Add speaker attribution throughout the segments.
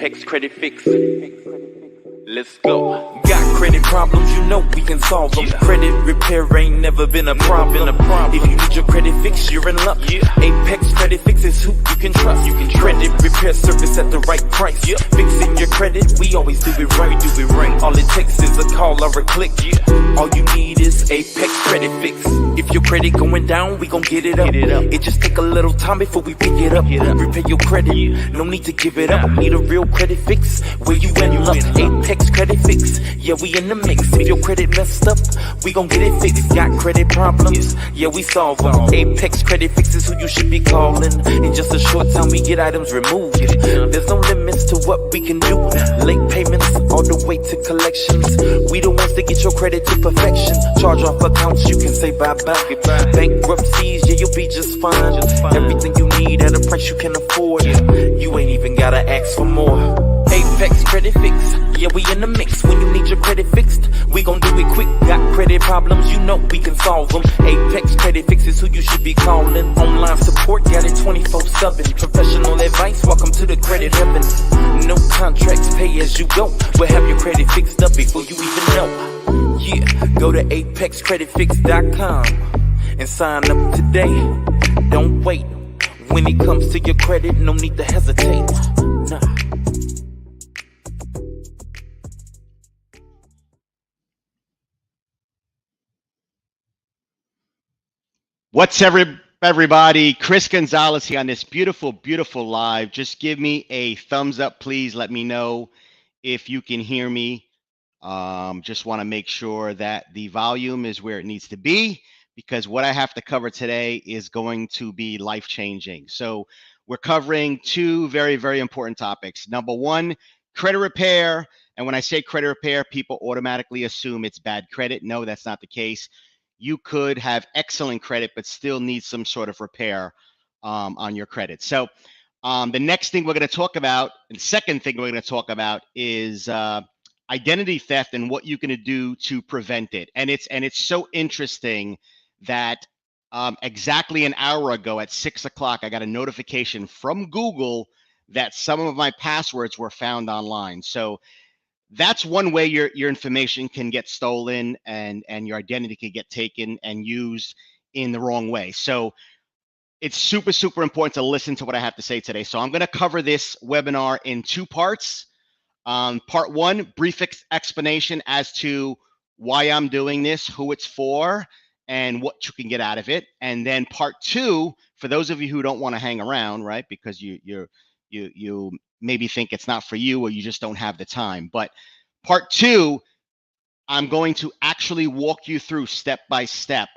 Speaker 1: Apex Credit Fix. Let's go. Got credit problems, you know we can solve them. Credit repair ain't never been a problem. If you need your credit fixed, you're in luck. Apex Credit Fix is who you can trust. Credit repair service at the right price. Fixing your credit, we always do it right. All it takes is a call or a click. All you need is Apex Credit Fix. If your credit going down, we gon' get it up. It just take a little time before we pick it up. Repair your credit, no need to give it up. Need a real credit fix, where you in luck. Apex Credit Fix, yeah, we in the mix. If your credit messed up, we gon' get it fixed. Got credit problems, yeah, we solve them. Apex Credit Fix is who you should be calling. In just a short time, we get items removed. There's no limits to what we can do. Late payments, all the way to collections. We the ones that get your credit to perfection. Charge off accounts, you can say bye-bye. Bankruptcies, yeah, you'll be just fine. Everything you need at a price you can afford. You ain't even gotta ask for more. Apex Credit Fix, yeah, we in the mix. When you need your credit fixed, we gon' do it quick. Got credit problems, you know we can solve them. Apex Credit Fix is who you should be calling. Online support, got it 24/7. Professional advice, welcome to the credit heaven. No contracts, pay as you go. We'll have your credit fixed up before you even know. Yeah, go to apexcreditfix.com and sign up today. Don't wait. When it comes to your credit, no need to hesitate. Nah.
Speaker 2: What's everybody? Chris Gonzalez here on this beautiful, beautiful live. Just give me a thumbs up, please. Let me know if you can hear me. Just want to make sure that the volume is where it needs to be, because what I have to cover today is going to be life-changing. So we're covering two very, very important topics. Number one, credit repair. And when I say credit repair, people automatically assume it's bad credit. No, that's not the case. You could have excellent credit, but still need some sort of repair on your credit. So the next thing we're going to talk about, and the second thing we're going to talk about is identity theft and what you can do to prevent it. And it's so interesting that exactly an hour ago at 6 o'clock, I got a notification from Google that some of my passwords were found online. So that's one way your information can get stolen and your identity can get taken and used in the wrong way. So it's super, super important to listen to what I have to say today. So I'm going to cover this webinar in two parts. Part one, brief explanation as to why I'm doing this, who it's for, and what you can get out of it. And then part two, for those of you who don't want to hang around, right, because you maybe think it's not for you or you just don't have the time. But part two, I'm going to actually walk you through step by step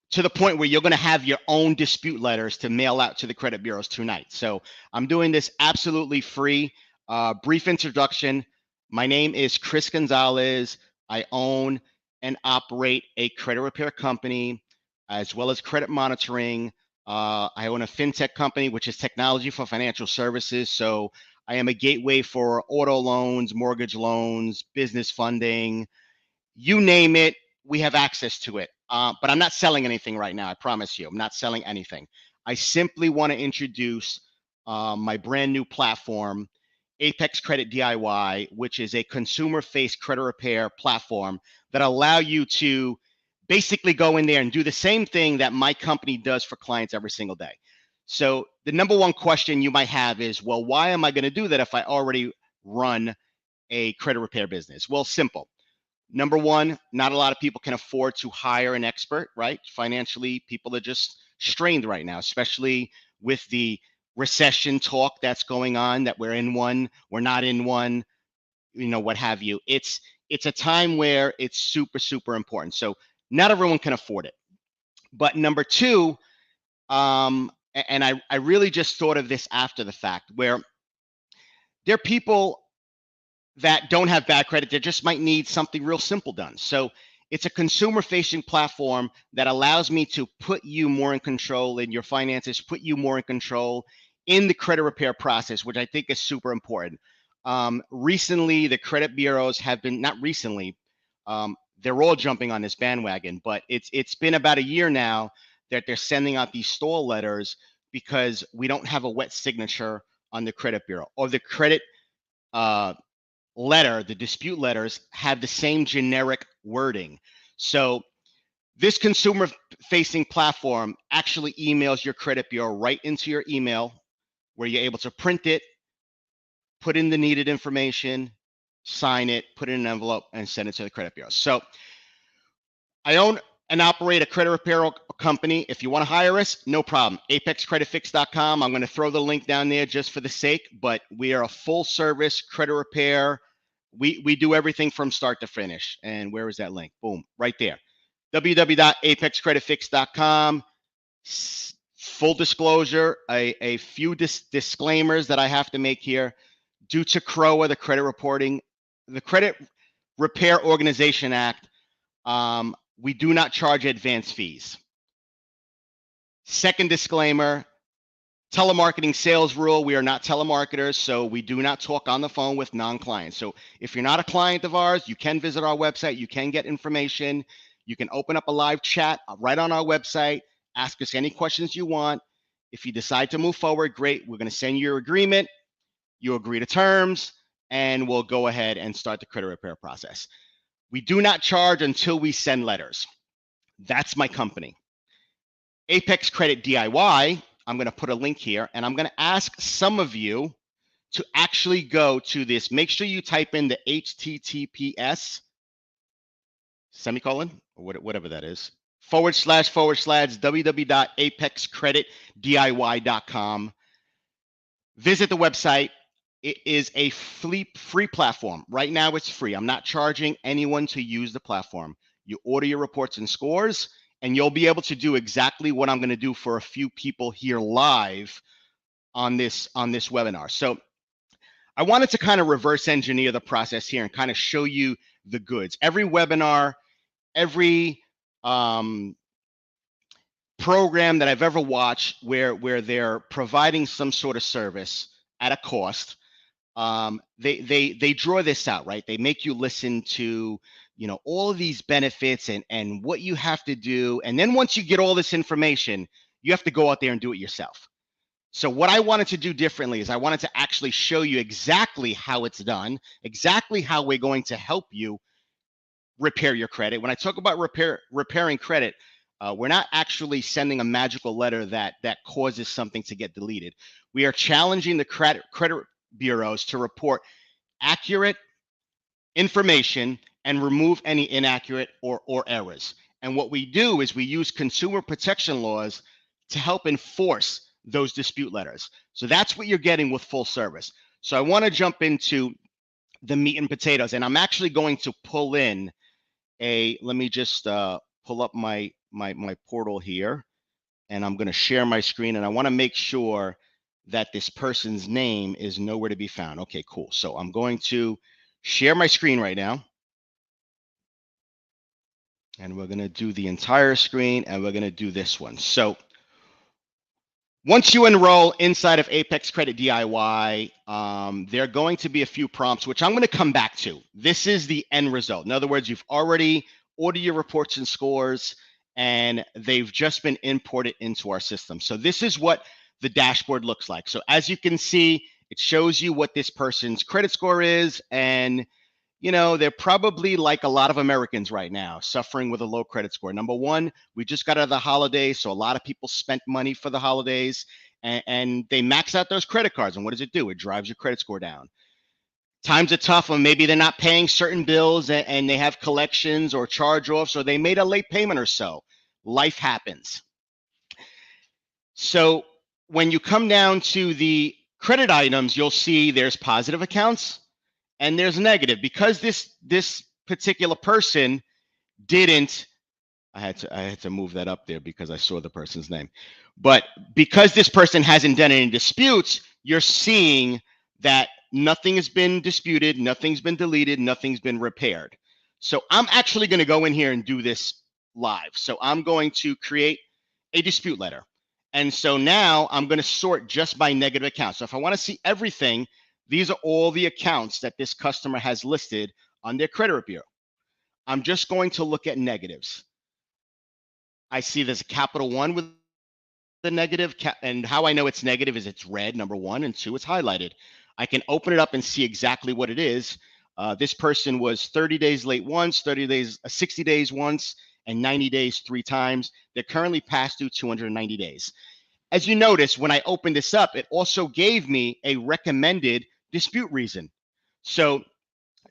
Speaker 2: to the point where you're going to have your own dispute letters to mail out to the credit bureaus tonight. So I'm doing this absolutely free. Brief introduction. My name is Chris Gonzalez. I own and operate a credit repair company as well as credit monitoring. I own a fintech company, which is technology for financial services. So I am a gateway for auto loans, mortgage loans, business funding, you name it, we have access to it. But I'm not selling anything right now. I promise you, I'm not selling anything. I simply want to introduce my brand new platform, Apex Credit DIY, which is a consumer-faced credit repair platform that allow you to basically go in there and do the same thing that my company does for clients every single day. So the number one question you might have is, well, why am I going to do that if I already run a credit repair business? Well, simple. Number one, not a lot of people can afford to hire an expert, right? Financially, people are just strained right now, especially with the recession talk that's going on, that we're in one, we're not in one, you know, what have you. It's a time where it's super, super important. So not everyone can afford it. But number two, and I really just thought of this after the fact, where there are people that don't have bad credit, that just might need something real simple done. So it's a consumer-facing platform that allows me to put you more in control in your finances, put you more in control in the credit repair process, which I think is super important. Recently, the credit bureaus have been, not recently, they're all jumping on this bandwagon, but it's been about a year now that they're sending out these stall letters because we don't have a wet signature on the credit bureau, or the credit uh, letter, the dispute letters have the same generic wording. So this consumer facing platform actually emails your credit bureau right into your email, where you're able to print it, put in the needed information, sign it, put it in an envelope, and send it to the credit bureau. So I own and operate a credit repair company. If you want to hire us, no problem. ApexCreditFix.com. I'm going to throw the link down there just for the sake, but we are a full service credit repair. We do everything from start to finish. And where is that link? Boom, right there. www.apexcreditfix.com. Full disclosure, a few disclaimers that I have to make here. Due to CROA, the Credit Repair Organization Act, we do not charge advance fees. Second disclaimer, telemarketing sales rule, we are not telemarketers, so we do not talk on the phone with non-clients. So if you're not a client of ours, you can visit our website, you can get information, you can open up a live chat right on our website, ask us any questions you want. If you decide to move forward, great, we're going to send you your agreement, you agree to terms, and we'll go ahead and start the credit repair process. We do not charge until we send letters. That's my company. Apex Credit DIY, I'm going to put a link here, and I'm going to ask some of you to actually go to this. Make sure you type in the HTTPS, semicolon, or whatever that is, / www.apexcreditdiy.com. Visit the website. It is a free platform. Right now, it's free. I'm not charging anyone to use the platform. You order your reports and scores, and you'll be able to do exactly what I'm going to do for a few people here live on this webinar. So I wanted to kind of reverse engineer the process here and kind of show you the goods. Every webinar, every program that I've ever watched where they're providing some sort of service at a cost, they draw this out, right? They make you listen to, you know, all of these benefits and what you have to do. And then once you get all this information, you have to go out there and do it yourself. So what I wanted to do differently is I wanted to actually show you exactly how it's done, exactly how we're going to help you repair your credit. When I talk about repairing credit, we're not actually sending a magical letter that causes something to get deleted. We are challenging the credit bureaus to report accurate information and remove any inaccurate or errors. And what we do is we use consumer protection laws to help enforce those dispute letters. So that's what you're getting with full service. So I want to jump into the meat and potatoes, and I'm actually going to pull in let me just pull up my portal here, and I'm going to share my screen, and I want to make sure that this person's name is nowhere to be found. Okay, cool. So I'm going to share my screen right now, and we're going to do the entire screen, and we're going to do this one. So once you enroll inside of Apex Credit DIY, there are going to be a few prompts, which I'm going to come back to. This is the end result. In other words, you've already ordered your reports and scores, and they've just been imported into our system. So this is what the dashboard looks like. So as you can see, it shows you what this person's credit score is, and you know, they're probably like a lot of Americans right now, suffering with a low credit score. Number one, we just got out of the holidays, so a lot of people spent money for the holidays, and they max out those credit cards. And what does it do? It drives your credit score down. Times are tough, or maybe they're not paying certain bills, and they have collections or charge-offs, or they made a late payment or so. Life happens. So when you come down to the credit items, you'll see there's positive accounts and there's negative. Because this particular person didn't, I had to move that up there because I saw the person's name. But because this person hasn't done any disputes, you're seeing that nothing has been disputed, nothing's been deleted, nothing's been repaired. So I'm actually going to go in here and do this live. So I'm going to create a dispute letter. And so now I'm going to sort just by negative accounts. So if I want to see everything, these are all the accounts that this customer has listed on their credit bureau. I'm just going to look at negatives. I see there's a capital one with the negative, and how I know it's negative is it's red, number one, and two, it's highlighted. I can open it up and see exactly what it is. This person was 30 days late once, 30 days, 60 days once, and 90 days 3 times. They're currently past due 290 days. As you notice, when I opened this up, it also gave me a recommended dispute reason. So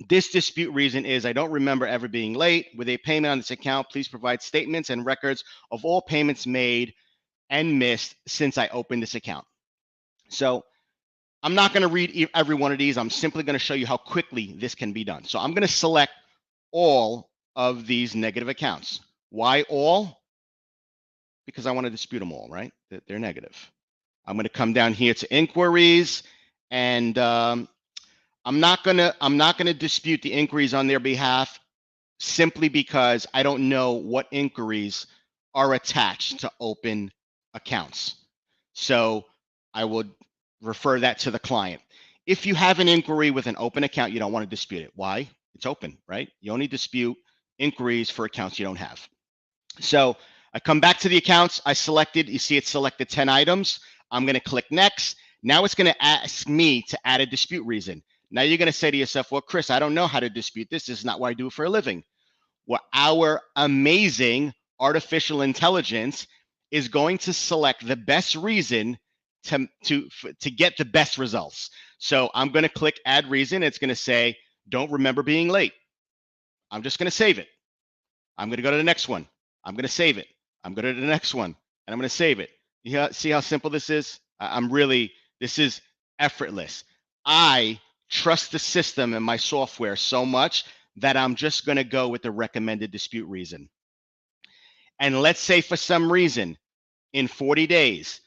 Speaker 2: this dispute reason is I don't remember ever being late with a payment on this account. Please provide statements and records of all payments made and missed since I opened this account. So I'm not going to read every one of these. I'm simply going to show you how quickly this can be done. So I'm going to select all of these negative accounts. Why all? Because I want to dispute them all, right? They're negative. I'm going to come down here to inquiries, and I'm not going to dispute the inquiries on their behalf simply because I don't know what inquiries are attached to open accounts. So I would refer that to the client. If you have an inquiry with an open account, you don't want to dispute it. Why? It's open, right? You only dispute inquiries for accounts you don't have. So I come back to the accounts. I selected, you see it selected 10 items. I'm going to click next. Now it's going to ask me to add a dispute reason. Now you're going to say to yourself, well, Chris, I don't know how to dispute this. This is not what I do for a living. Well, our amazing artificial intelligence is going to select the best reason to get the best results. So I'm going to click add reason. It's going to say, don't remember being late. I'm just going to save it. I'm going to go to the next one. I'm going to save it. I'm going to the next one, and I'm going to save it. You see how simple this is? This is effortless. I trust the system and my software so much that I'm just going to go with the recommended dispute reason. And let's say for some reason, in 40 days,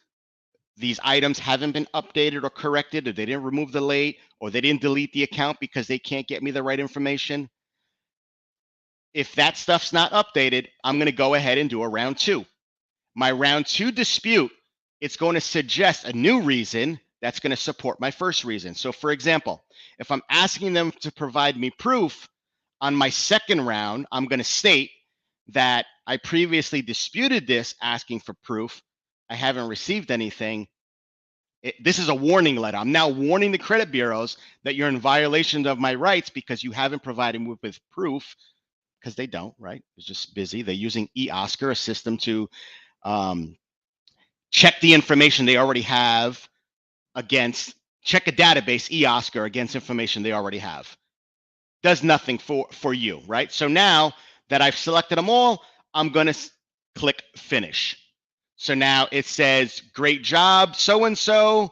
Speaker 2: these items haven't been updated or corrected, or they didn't remove the late, or they didn't delete the account because they can't get me the right information. If that stuff's not updated, I'm going to go ahead and do a round two. My round two dispute, it's going to suggest a new reason that's going to support my first reason. So for example, if I'm asking them to provide me proof on my second round, I'm going to state that I previously disputed this asking for proof. I haven't received anything. This is a warning letter. I'm now warning the credit bureaus that you're in violation of my rights because you haven't provided me with proof, because they don't, right? It's just busy. They're using eOscar, a system to check the information they already have against, check a database, eOscar, against information they already have. Does nothing for you, right? So now that I've selected them all, I'm going to click finish. So now it says, great job, so-and-so,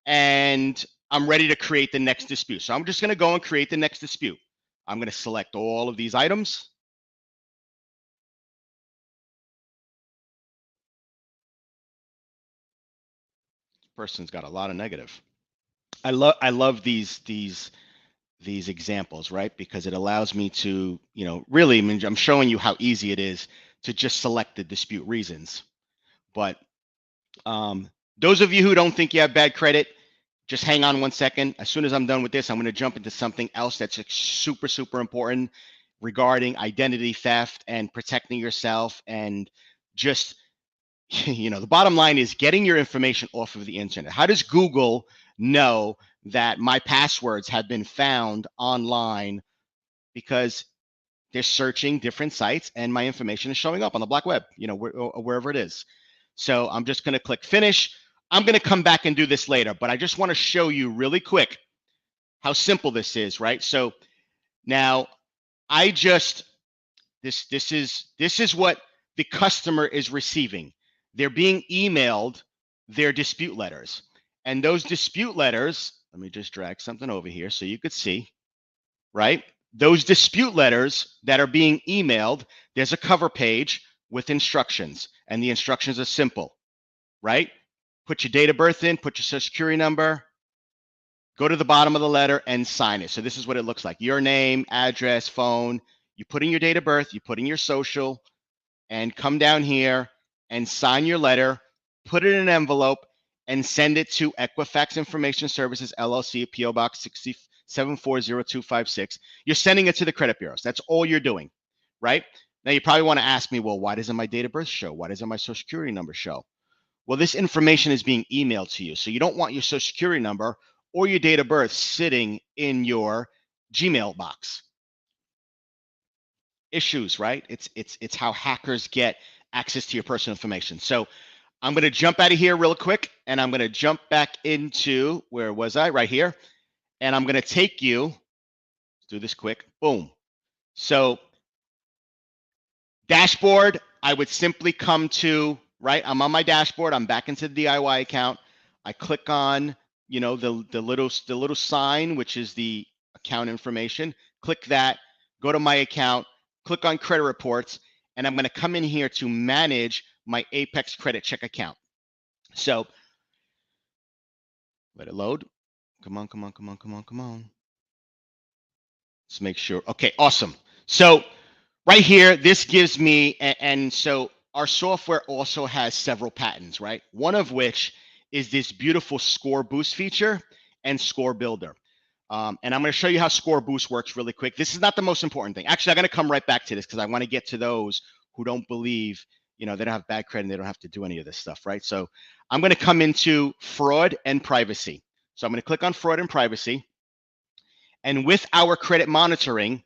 Speaker 2: and I'm ready to create the next dispute. So I'm just going to go and create the next dispute. I'm going to select all of these items. This person's got a lot of negative. I love these examples, right? Because it allows me to, really, I mean, I'm showing you how easy it is to just select the dispute reasons. But those of you who don't think you have bad credit, just hang on 1 second. As soon as I'm done with this, I'm going to jump into something else that's super, super important regarding identity theft and protecting yourself. And just, the bottom line is getting your information off of the internet. How does Google know that my passwords have been found online? Because they're searching different sites and my information is showing up on the black web, wherever it is. So I'm just going to click finish. I'm going to come back and do this later, but I just want to show you really quick how simple this is, right? So now this is what the customer is receiving. They're being emailed their dispute letters. And those dispute letters, let me just drag something over here so you could see, right? Those dispute letters that are being emailed, there's a cover page with instructions, and the instructions are simple, right? Put your date of birth in, put your social security number, go to the bottom of the letter and sign it. So this is what it looks like. Your name, address, phone, you put in your date of birth, you put in your social, and come down here and sign your letter, put it in an envelope, and send it to Equifax Information Services, LLC, P.O. Box 740-256. You're sending it to the credit bureaus. That's all you're doing, right? Now, you probably want to ask me, well, why doesn't my date of birth show? Why doesn't my social security number show? Well, this information is being emailed to you. So you don't want your social security number or your date of birth sitting in your Gmail box. Issues, right? It's how hackers get access to your personal information. So I'm going to jump out of here real quick, and I'm going to jump back into, where was I? Right here. And I'm going to take you, let's do this quick. Boom. So dashboard, I would simply come to, right? I'm on my dashboard. I'm back into the DIY account. I click on, you know, the little sign, which is the account information. Click that, go to my account, click on credit reports, and I'm going to come in here to manage my Apex credit check account. So let it load. Come on, come on, come on, come on, come on. Let's make sure. Okay, awesome. So right here, this gives me, and so our software also has several patents, right? One of which is this beautiful score boost feature and score builder. And I'm going to show you how score boost works really quick. This is not the most important thing. Actually, I'm going to come right back to this because I want to get to those who don't believe, you know, they don't have bad credit and they don't have to do any of this stuff, right? So I'm going to come into fraud and privacy. So I'm going to click on fraud and privacy. And with our credit monitoring,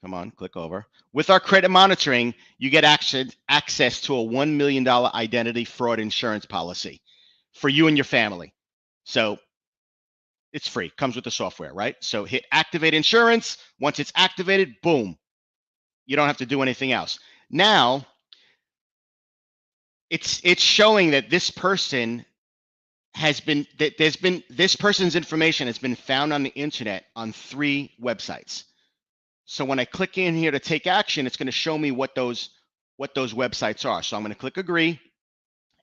Speaker 2: come on, click over. With our credit monitoring, you get access to a $1 million identity fraud insurance policy for you and your family. So it's free, comes with the software, right? So hit activate insurance. Once it's activated, boom, you don't have to do anything else. Now, it's showing that this person has been, this person's information has been found on the internet on 3 websites. So when I click in here to take action, it's going to show me what those websites are. So I'm going to click agree,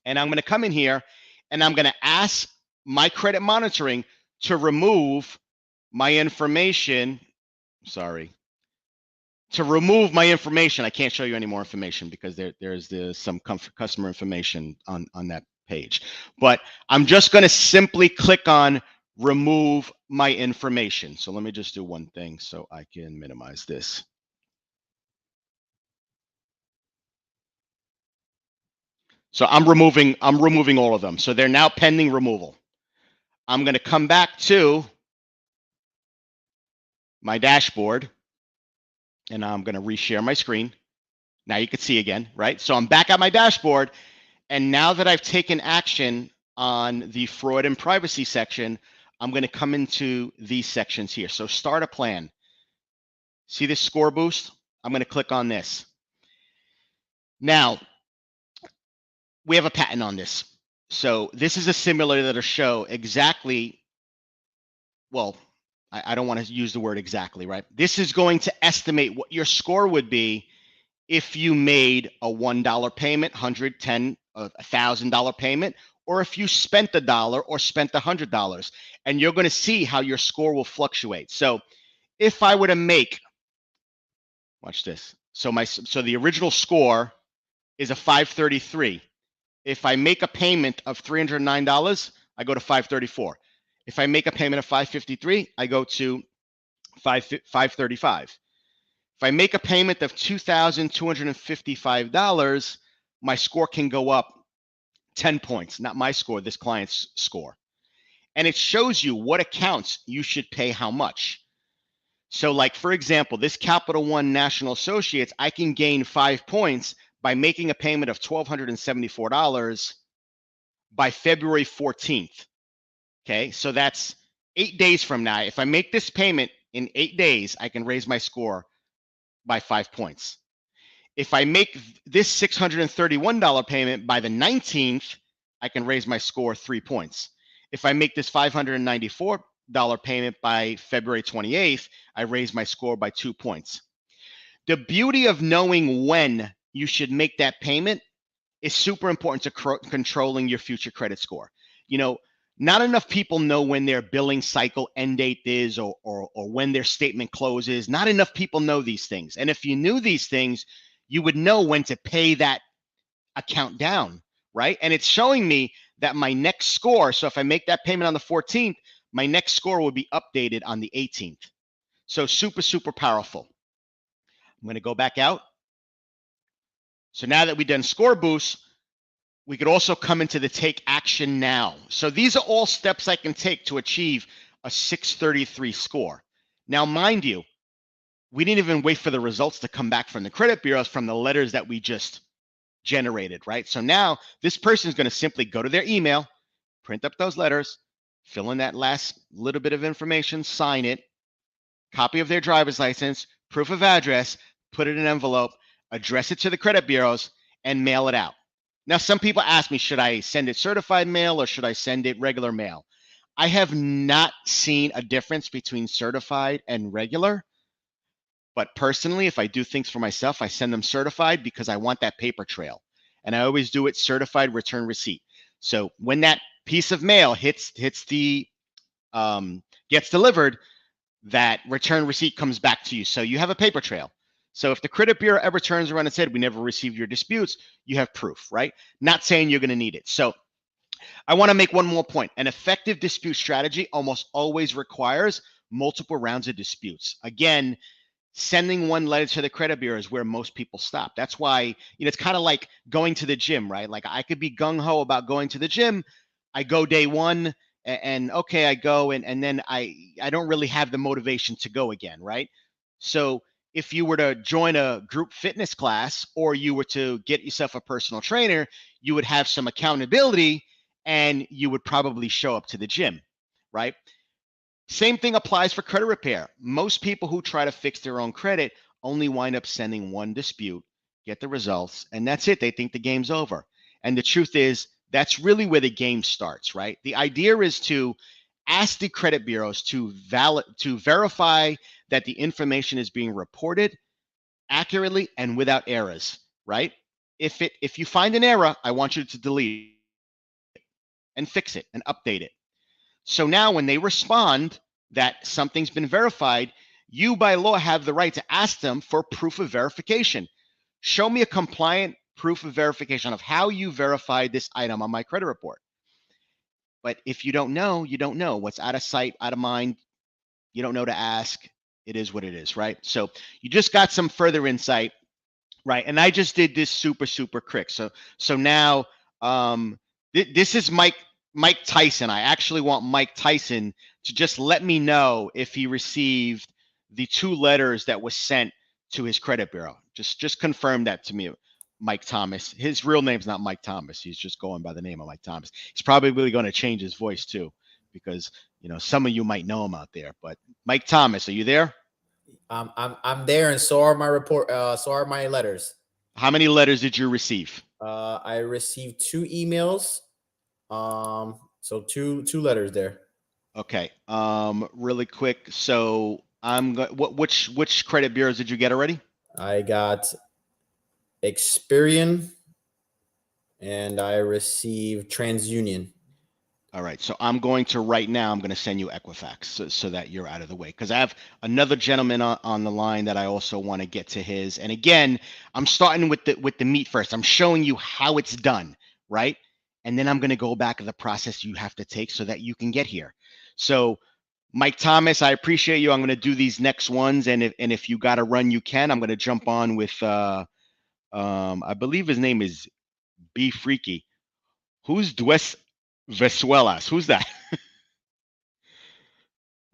Speaker 2: and I'm going to come in here, and I'm going to ask my credit monitoring to remove my information. Sorry. To remove my information, I can't show you any more information because there's some customer information on that page. But I'm just going to simply click on remove my information. So let me just do one thing so I can minimize this. So I'm removing all of them. So they're now pending removal. I'm going to come back to my dashboard, and I'm going to reshare my screen. Now you can see again, right? So I'm back at my dashboard, and now that I've taken action on the fraud and privacy section, I'm going to come into these sections here. So start a plan. See this score boost? I'm going to click on this. Now, we have a patent on this. So this is a simulator that'll show exactly, well, I don't want to use the word exactly, right? This is going to estimate what your score would be if you made a $1 payment, $110, $1,000 payment, or if you spent $1 or spent $100, and you're going to see how your score will fluctuate. So if I were to make, watch this. So the original score is a 533. If I make a payment of $309, I go to 534. If I make a payment of 553, I go to 535. If I make a payment of $2,255, my score can go up 10 points, not my score, this client's score. And it shows you what accounts you should pay how much. So like, for example, this Capital One National Associates, I can gain 5 points by making a payment of $1,274 by February 14th. Okay, so that's 8 days from now. If I make this payment in 8 days, I can raise my score by 5 points. If I make this $631 payment by the 19th, I can raise my score 3 points. If I make this $594 payment by February 28th, I raise my score by 2 points. The beauty of knowing when you should make that payment is super important to controlling your future credit score. You know, not enough people know when their billing cycle end date is or when their statement closes. Not enough people know these things. And if you knew these things, you would know when to pay that account down, right? And it's showing me that my next score, so if I make that payment on the 14th, my next score will be updated on the 18th. So super, super powerful. I'm going to go back out. So now that we've done score boosts, We could also come into the take action now. So these are all steps I can take to achieve a 633 score. Now, mind you, we didn't even wait for the results to come back from the credit bureaus from the letters that we just generated, right? So now this person is going to simply go to their email, print up those letters, fill in that last little bit of information, sign it, copy of their driver's license, proof of address, put it in an envelope, address it to the credit bureaus, and mail it out. Now, some people ask me, should I send it certified mail or should I send it regular mail? I have not seen a difference between certified and regular. But personally, if I do things for myself, I send them certified because I want that paper trail. And I always do it certified return receipt. So when that piece of mail hits the gets delivered, that return receipt comes back to you. So you have a paper trail. So if the credit bureau ever turns around and said, we never received your disputes, you have proof, right? Not saying you're going to need it. So I want to make one more point. An effective dispute strategy almost always requires multiple rounds of disputes. Again, sending one letter to the credit bureau is where most people stop. That's why, it's kind of like going to the gym, right? Like I could be gung ho about going to the gym. I go day one and okay, I go and then I don't really have the motivation to go again, right? So if you were to join a group fitness class or you were to get yourself a personal trainer, you would have some accountability and you would probably show up to the gym, right? Same thing applies for credit repair. Most people who try to fix their own credit only wind up sending one dispute, get the results, and that's it. They think the game's over. And the truth is, that's really where the game starts, right? The idea is to ask the credit bureaus to verify that the information is being reported accurately and without errors, right? If you find an error, I want you to delete it and fix it and update it. So now when they respond that something's been verified, you by law have the right to ask them for proof of verification. Show me a compliant proof of verification of how you verified this item on my credit report. But if you don't know, you don't know. What's out of sight, out of mind, you don't know to ask. It is what it is, right? So you just got some further insight, right? And I just did this super quick. So now this is Mike Tyson. I actually want Mike Tyson to just let me know if he received the 2 letters that was sent to his credit bureau. Just confirm that to me, Mike Thomas. His real name's not Mike Thomas. He's just going by the name of Mike Thomas. He's probably really going to change his voice too, because some of you might know him out there. But Mike Thomas, are you there?
Speaker 3: I'm there, and so are my report. So are my letters.
Speaker 2: How many letters did you receive?
Speaker 3: I received 2 emails. So two letters there.
Speaker 2: Okay. Really quick. So which credit bureaus did you get already?
Speaker 3: I got Experian and I received TransUnion.
Speaker 2: All right. So I'm going to send you Equifax so that you're out of the way, because I have another gentleman on the line that I also want to get to his. And again, I'm starting with the meat first. I'm showing you how it's done, right? And then I'm going to go back to the process you have to take so that you can get here. So Mike Thomas, I appreciate you. I'm going to do these next ones. And if you got to run, you can. I'm going to jump on with, I believe his name is B Freaky. Who's Dues Vesuelas? Who's that?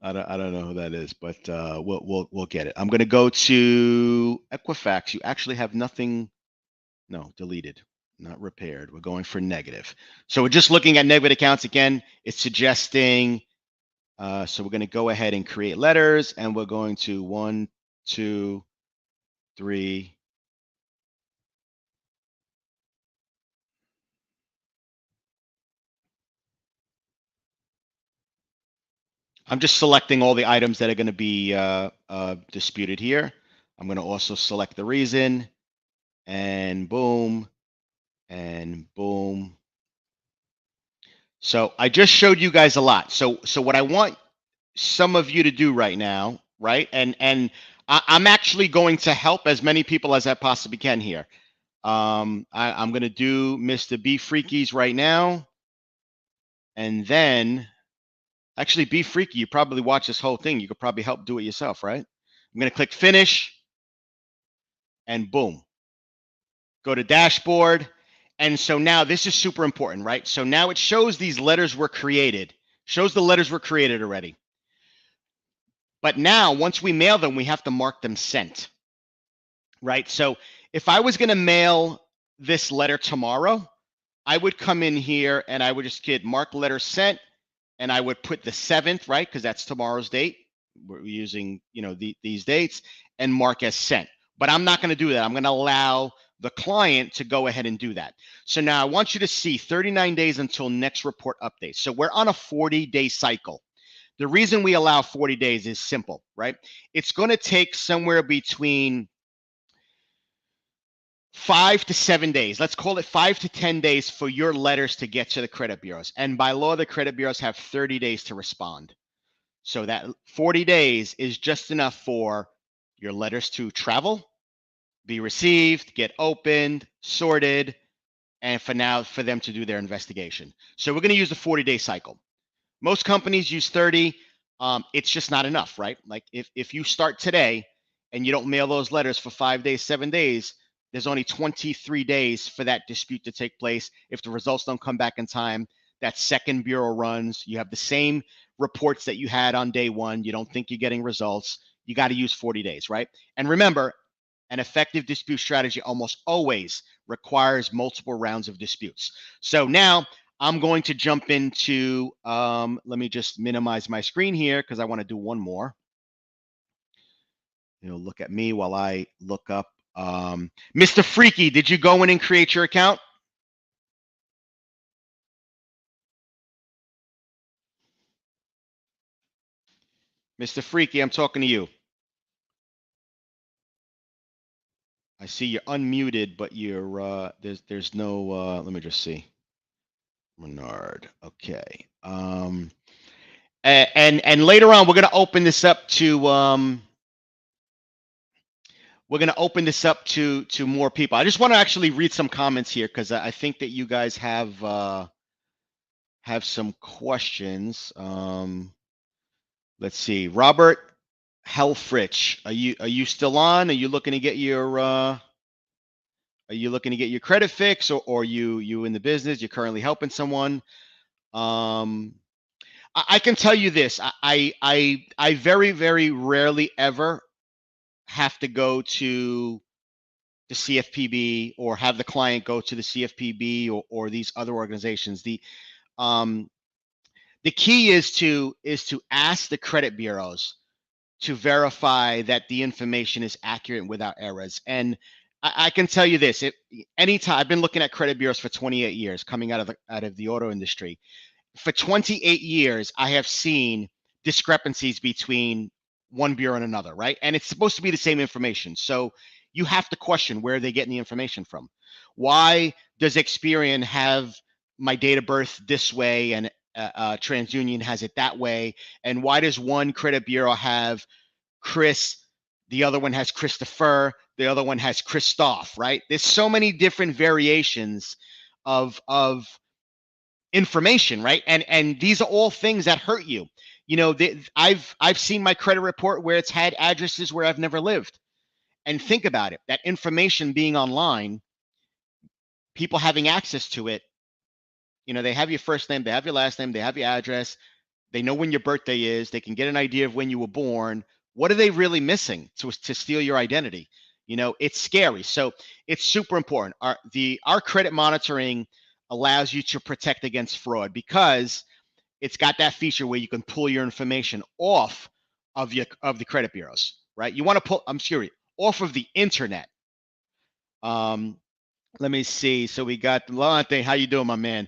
Speaker 2: I don't know who that is, but we'll get it. I'm going to go to Equifax. You actually have nothing. No, deleted. Not repaired. We're going for negative. So we're just looking at negative accounts again. It's suggesting. So we're going to go ahead and create letters, and we're going to 1, 2, 3. I'm just selecting all the items that are going to be disputed here. I'm going to also select the reason, and boom, and boom. So I just showed you guys a lot. So what I want some of you to do right now, right? And I'm actually going to help as many people as I possibly can here. I'm going to do Mr. B Freakies right now. And then, actually, Be Freaky, you probably watch this whole thing. You could probably help do it yourself, right? I'm going to click Finish. And boom. Go to Dashboard. And so now this is super important, right? So now it shows these letters were created, shows the letters were created already. But now once we mail them, we have to mark them sent, right? So if I was going to mail this letter tomorrow, I would come in here and I would just get mark letter sent, and I would put the 7th, right? Because that's tomorrow's date. We're using, these dates, and mark as sent. But I'm not going to do that. I'm going to allow the client to go ahead and do that. So now I want you to see 39 days until next report update. So we're on a 40-day cycle. The reason we allow 40 days is simple, right? It's going to take somewhere between 5 to 7 days. Let's call it 5 to 10 days for your letters to get to the credit bureaus. And by law, the credit bureaus have 30 days to respond. So that 40 days is just enough for your letters to travel, be received, get opened, sorted, and for them to do their investigation. So we're going to use the 40-day cycle. Most companies use 30. It's just not enough, right? Like if you start today and you don't mail those letters for 5 days, 7 days, there's only 23 days for that dispute to take place. If the results don't come back in time, that second bureau runs. You have the same reports that you had on day one. You don't think you're getting results. You got to use 40 days, right? And remember, an effective dispute strategy almost always requires multiple rounds of disputes. So now I'm going to jump into, let me just minimize my screen here because I want to do one more. Look at me while I look up. Mr. Freaky, did you go in and create your account? Mr. Freaky, I'm talking to you. I see you're unmuted, but you're there's no let me just see. Renard. Okay. And later on we're going to open this up to more people. I just want to actually read some comments here because I think that you guys have some questions. Let's see. Robert Helfrich, are you still on? Are you looking to get your credit fix, or you in the business? You're currently helping someone. I can tell you this. I very, very rarely ever have to go to the CFPB or have the client go to the CFPB or these other organizations. The key is to ask the credit bureaus to verify that the information is accurate and without errors. And I can tell you this: anytime I've been looking at credit bureaus for 28 years, coming out of the auto industry. For 28 years, I have seen discrepancies between one bureau and another, right? And it's supposed to be the same information. So you have to question where they're getting the information from. Why does Experian have my date of birth this way and TransUnion has it that way? And why does one credit bureau have Chris, the other one has Christopher, the other one has Christoph, right? There's so many different variations of information, right? And these are all things that hurt you. I've seen my credit report where it's had addresses where I've never lived. And think about it, that information being online, people having access to it, they have your first name, they have your last name, they have your address, they know when your birthday is, they can get an idea of when you were born. What are they really missing to steal your identity? It's scary. So it's super important. Our credit monitoring allows you to protect against fraud because it's got that feature where you can pull your information off of the credit bureaus, right? You want to pull, I'm serious, off of the internet. Let me see. So we got Lante. How you doing, my man?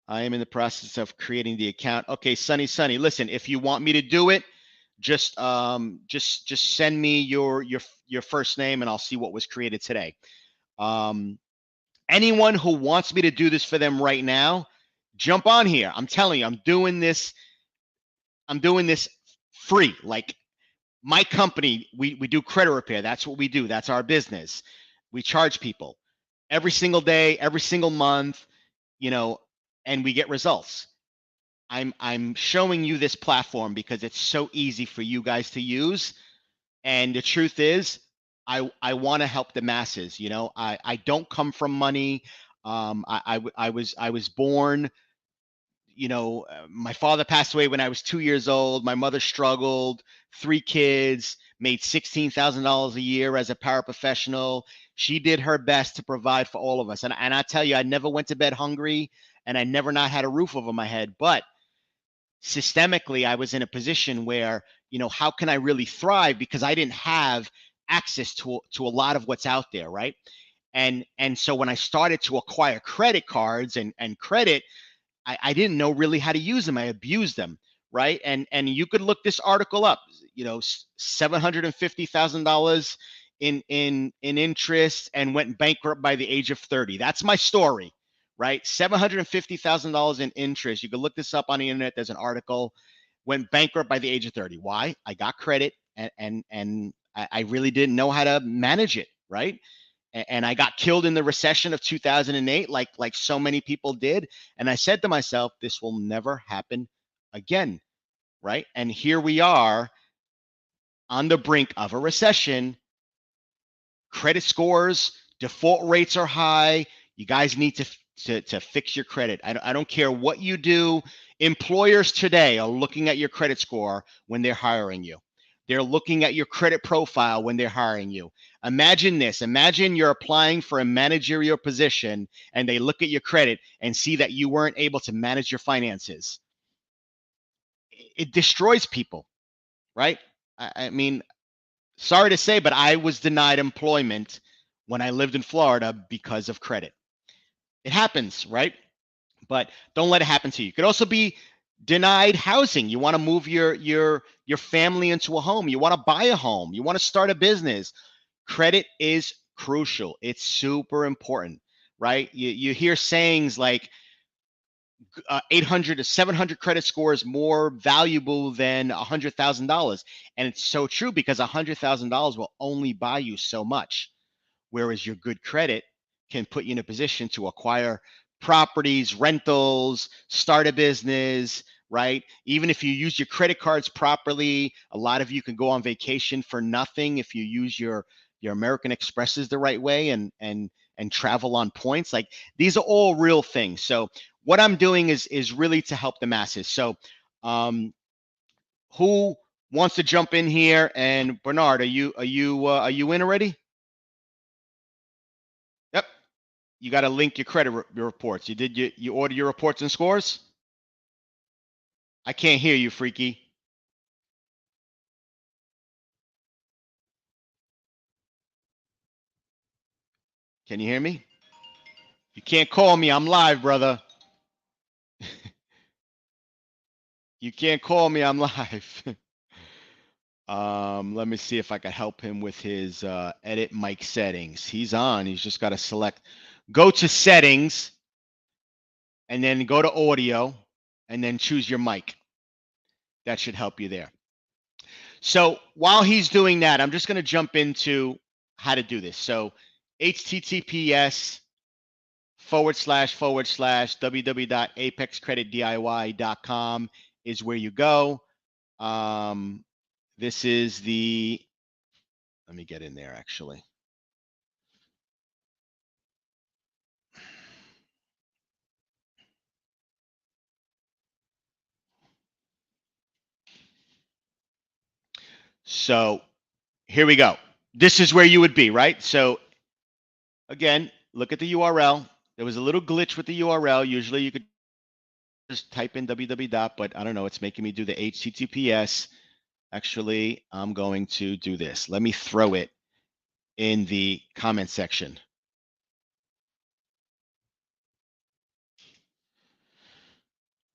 Speaker 2: I am in the process of creating the account. Okay, Sunny. Listen, if you want me to do it, just send me your first name and I'll see what was created today. Anyone who wants me to do this for them right now, jump on here. I'm telling you, I'm doing this free. Like my company, we do credit repair. That's what we do. That's our business. We charge people every single day, every single month, and we get results. I'm showing you this platform because it's so easy for you guys to use. And the truth is, I want to help the masses. I don't come from money. I was born, my father passed away when I was 2 years old. My mother struggled, 3 kids, made $16,000 a year as a paraprofessional. She did her best to provide for all of us. And I tell you, I never went to bed hungry, and I never not had a roof over my head. But systemically, I was in a position where, how can I really thrive? Because I didn't have access to a lot of what's out there, right? And so when I started to acquire credit cards and credit, I didn't know really how to use them. I abused them, right? And you could look this article up. $750,000 in interest, and went bankrupt by the age of 30. That's my story, right? $750,000 in interest. You could look this up on the internet. There's an article. Went bankrupt by the age of 30. Why? I got credit, and I really didn't know how to manage it, right? And I got killed in the recession of 2008, like so many people did. And I said to myself, this will never happen again, right? And here we are on the brink of a recession. Credit scores, default rates are high. You guys need to fix your credit. I don't care what you do. Employers today are looking at your credit score when they're hiring you. They're looking at your credit profile when they're hiring you. Imagine this. Imagine you're applying for a managerial position, and they look at your credit and see that you weren't able to manage your finances. It destroys people, right? I mean, sorry to say, but I was denied employment when I lived in Florida because of credit. It happens, right? But don't let it happen to you. You could also be denied housing. You want to move your family into a home. You want to buy a home. You want to start a business. Credit is crucial. It's super important, right? You hear sayings like 800 to 700 credit score is more valuable than $100,000. And it's so true, because $100,000 will only buy you so much. Whereas your good credit can put you in a position to acquire properties, rentals, start a business, right? Even if you use your credit cards properly, a lot of you can go on vacation for nothing if you use your American Expresses the right way and travel on points. Like, these are all real things. So what I'm doing is really to help the masses. So who wants to jump in here? And Bernard, are you in already? Yep. You got to link your credit your reports. You order your reports and scores? I can't hear you, freaky. Can you hear me? You can't call me. I'm live, brother. You can't call me. I'm live. Let me see if I can help him with his edit mic settings. He's on. He's just got to select, go to settings, and then go to audio, and then choose your mic. That should help you there. So while he's doing that, I'm just going to jump into how to do this. So https://www.apexcreditdiy.com is where you go. This is the, let me get in there actually. So here we go. This is where you would be, right? So again, look at the URL. There was a little glitch with the URL. Usually you could just type in www. But I don't know, it's making me do the HTTPS. Actually, I'm going to do this. Let me throw it in the comment section.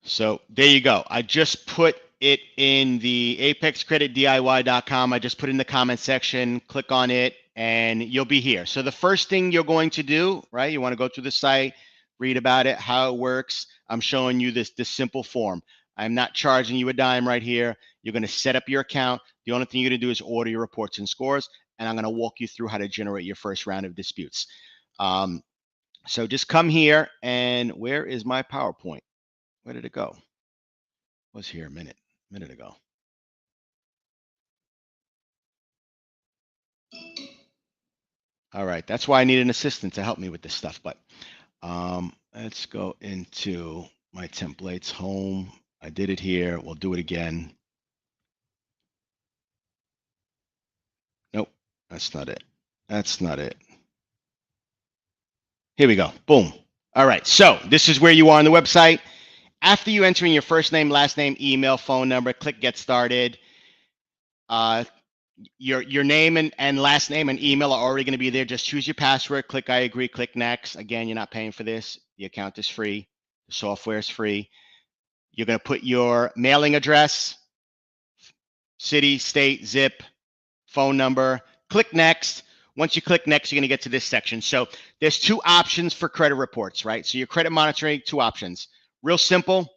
Speaker 2: So there you go. I just put it in the apexcreditdiy.com. I just put it in the comment section. Click on it, and you'll be here. So the first thing you're going to do, right? You want to go through the site, read about it, how it works. I'm showing you this simple form. I'm not charging you a dime right here. You're going to set up your account. The only thing you're going to do is order your reports and scores, and I'm going to walk you through how to generate your first round of disputes. So just come here, and where is my PowerPoint? Where did it go? Was here a minute ago. All right, that's why I need an assistant to help me with this stuff. But Let's go into my templates home. I did it here. We'll do it again. Nope, that's not it. That's not it. Here we go. Boom. All right. So this is where you are on the website. After you enter in your first name, last name, email, phone number, click Get Started. Your name and last name and email are already going to be there. Just choose your password, click I agree, click next. Again, you're not paying for this. The account is free. The software is free. You're going to put your mailing address, city, state, zip, phone number, click next. Once you click next, you're going to get to this section. So there's two options for credit reports, right? So your credit monitoring, two options. Real simple.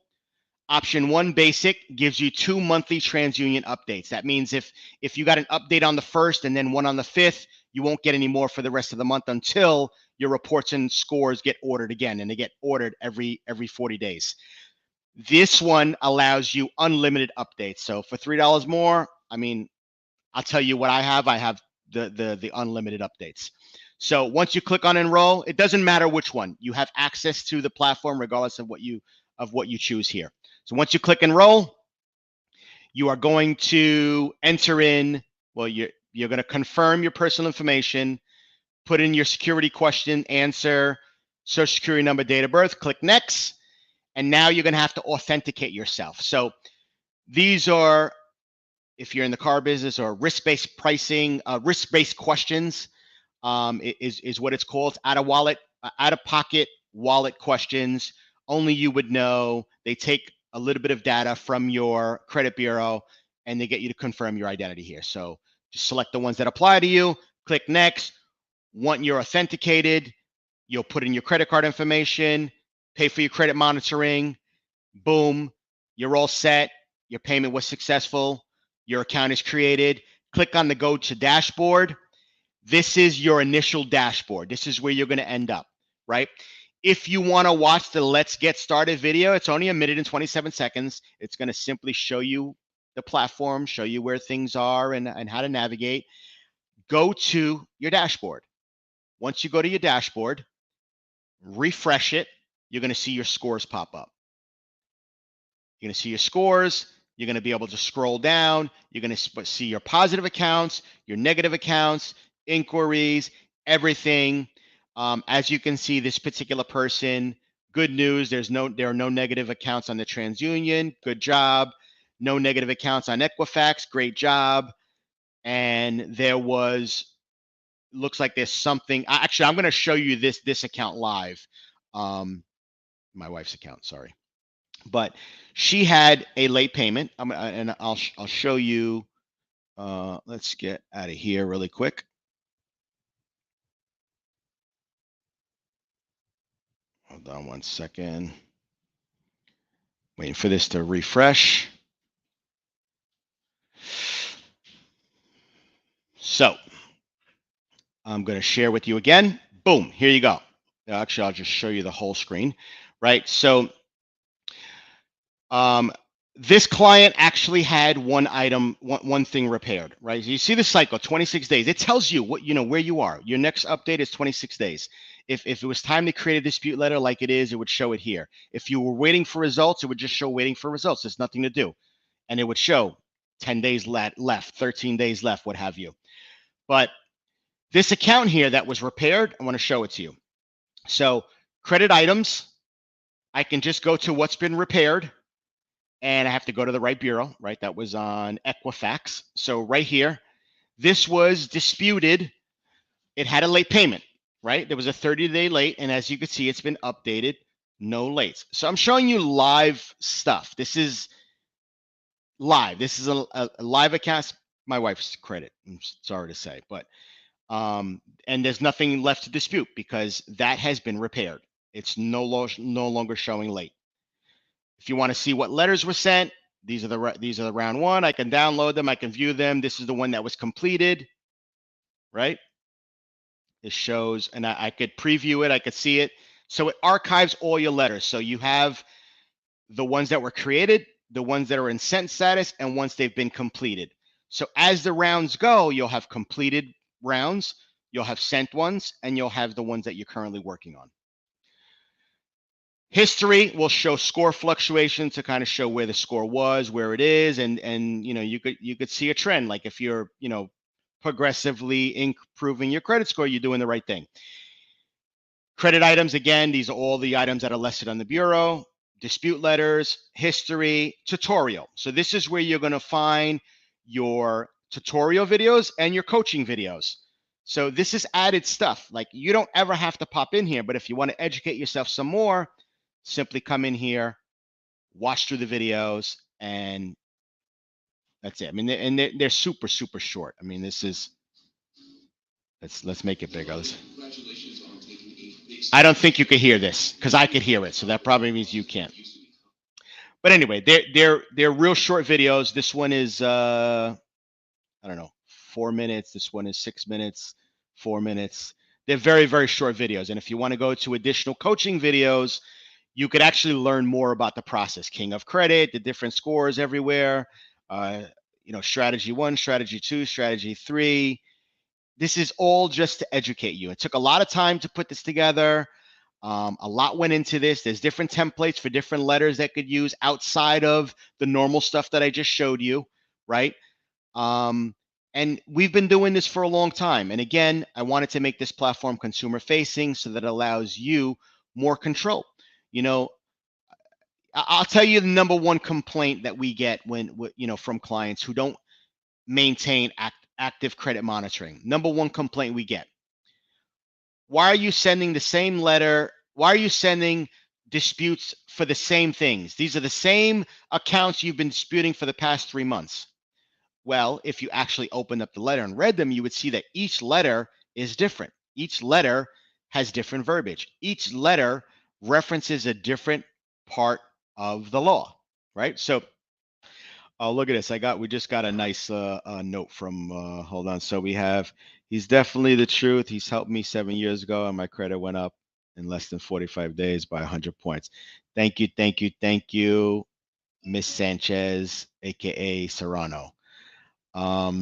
Speaker 2: Option 1, basic, gives you 2 monthly TransUnion updates. That means if you got an update on the 1st and then one on the 5th, you won't get any more for the rest of the month until your reports and scores get ordered again, and they get ordered every 40 days. This one allows you unlimited updates. So for $3 more, I mean, I'll tell you what I have. I have the unlimited updates. So once you click on enroll, it doesn't matter which one. You have access to the platform regardless of what you choose here. So once you click enroll, you are going to enter in, well, you're going to confirm your personal information, put in your security question, answer, social security number, date of birth, click next. And now you're going to have to authenticate yourself. So these are, if you're in the car business, or risk-based pricing, risk-based questions is what it's called. Out-of-pocket wallet questions. Only you would know. They take a little bit of data from your credit bureau and they get you to confirm your identity here. So just select the ones that apply to you, click next. Once you're authenticated, you'll put in your credit card information, pay for your credit monitoring, boom, you're all set. Your payment was successful. Your account is created. Click on the Go to Dashboard. This is your initial dashboard. This is where you're going to end up, right? If you want to watch the Let's Get Started video, it's only 1 minute and 27 seconds. It's going to simply show you the platform, show you where things are and how to navigate. Go to your dashboard. Once you go to your dashboard, refresh it, you're going to see your scores pop up. You're going to see your scores. You're going to be able to scroll down. You're going to see your positive accounts, your negative accounts, inquiries, everything. As you can see, this particular person, good news, there are no negative accounts on the TransUnion. Good job. No negative accounts on Equifax. Great job. And there was, looks like there's something. Actually, I'm going to show you this account live. My wife's account, sorry. But she had a late payment. And I'll show you. Let's get out of here really quick. Hold on 1 second. Waiting for this to refresh. So I'm going to share with you again. Boom, here you go. Actually, I'll just show you the whole screen, right? So this client actually had one item, one thing repaired, right? So you see the cycle, 26 days. It tells you what, where you are. Your next update is 26 days. If it was time to create a dispute letter like it is, it would show it here. If you were waiting for results, it would just show waiting for results. There's nothing to do. And it would show 10 days left, 13 days left, what have you. But this account here that was repaired, I want to show it to you. So credit items, I can just go to what's been repaired. And I have to go to the right bureau, right? That was on Equifax. So right here, this was disputed. It had a late payment, right? There was a 30-day late. And as you can see, it's been updated, no late. So I'm showing you live stuff. This is live. This is a live account. My wife's credit, I'm sorry to say. But, and there's nothing left to dispute because that has been repaired. It's no longer showing late. If you want to see what letters were sent, these are the round one. I can download them. I can view them. This is the one that was completed, right? It shows, and I could preview it. I could see it. So it archives all your letters. So you have the ones that were created, the ones that are in sent status, and once they've been completed. So as the rounds go, you'll have completed rounds, you'll have sent ones, and you'll have the ones that you're currently working on. History will show score fluctuations to kind of show where the score was, where it is, and you could see a trend. Like if you're progressively improving your credit score, you're doing the right thing. Credit items, again, these are all the items that are listed on the bureau. Dispute letters, history, tutorial. So this is where you're going to find your tutorial videos and your coaching videos. So this is added stuff. Like you don't ever have to pop in here, but if you want to educate yourself some more, simply come in here, watch through the videos, and that's it. I mean, they're super, super short. I mean, this is, let's make it bigger. I don't think you could hear this because I could hear it. So that probably means you can't. But anyway, they're real short videos. This one is, I don't know, 4 minutes. This one is 6 minutes, 4 minutes. They're very, very short videos. And if you want to go to additional coaching videos, you could actually learn more about the process. King of credit, the different scores everywhere, strategy 1, strategy 2, strategy 3. This is all just to educate you. It took a lot of time to put this together. A lot went into this. There's different templates for different letters that could use outside of the normal stuff that I just showed you, right? And we've been doing this for a long time. And again, I wanted to make this platform consumer facing so that it allows you more control. I'll tell you the number one complaint that we get from clients who don't maintain active credit monitoring. Number one complaint we get: why are you sending the same letter? Why are you sending disputes for the same things? These are the same accounts you've been disputing for the past 3 months. Well, if you actually opened up the letter and read them, you would see that each letter is different. Each letter has different verbiage. Each letter references a different part of the law, right? So, look at this. We just got a nice note from, hold on. So we have, he's definitely the truth. He's helped me 7 years ago and my credit went up in less than 45 days by 100 points. Thank you, Miss Sanchez, AKA Serrano. Let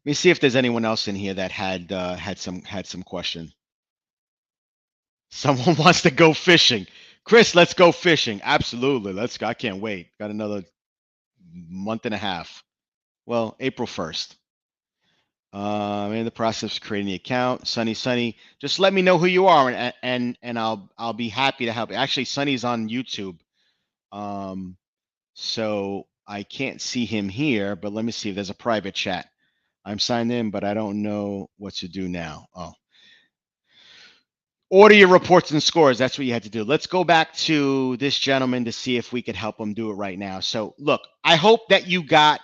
Speaker 2: me see if there's anyone else in here that had some question. Someone wants to go fishing. Chris, let's go fishing. Absolutely. Let's go. I can't wait. Got another month and a half. Well, April 1st. In the process of creating the account. Sunny, just let me know who you are and I'll be happy to help. Actually, Sunny's on YouTube. So I can't see him here, but let me see if there's a private chat. I'm signed in, but I don't know what to do now. Oh. Order your reports and scores. That's what you had to do. Let's go back to this gentleman to see if we could help him do it right now. So look, I hope that you got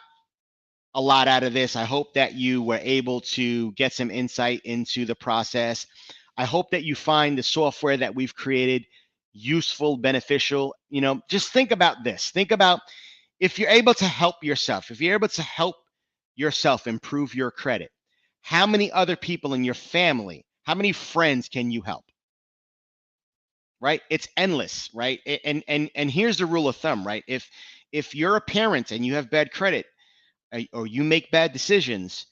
Speaker 2: a lot out of this. I hope that you were able to get some insight into the process. I hope that you find the software that we've created useful, beneficial. Just think about this. Think about if you're able to help yourself, if you're able to help yourself improve your credit, how many other people in your family, how many friends can you help? Right? It's endless, right? And here's the rule of thumb, right? If you're a parent and you have bad credit, or you make bad decisions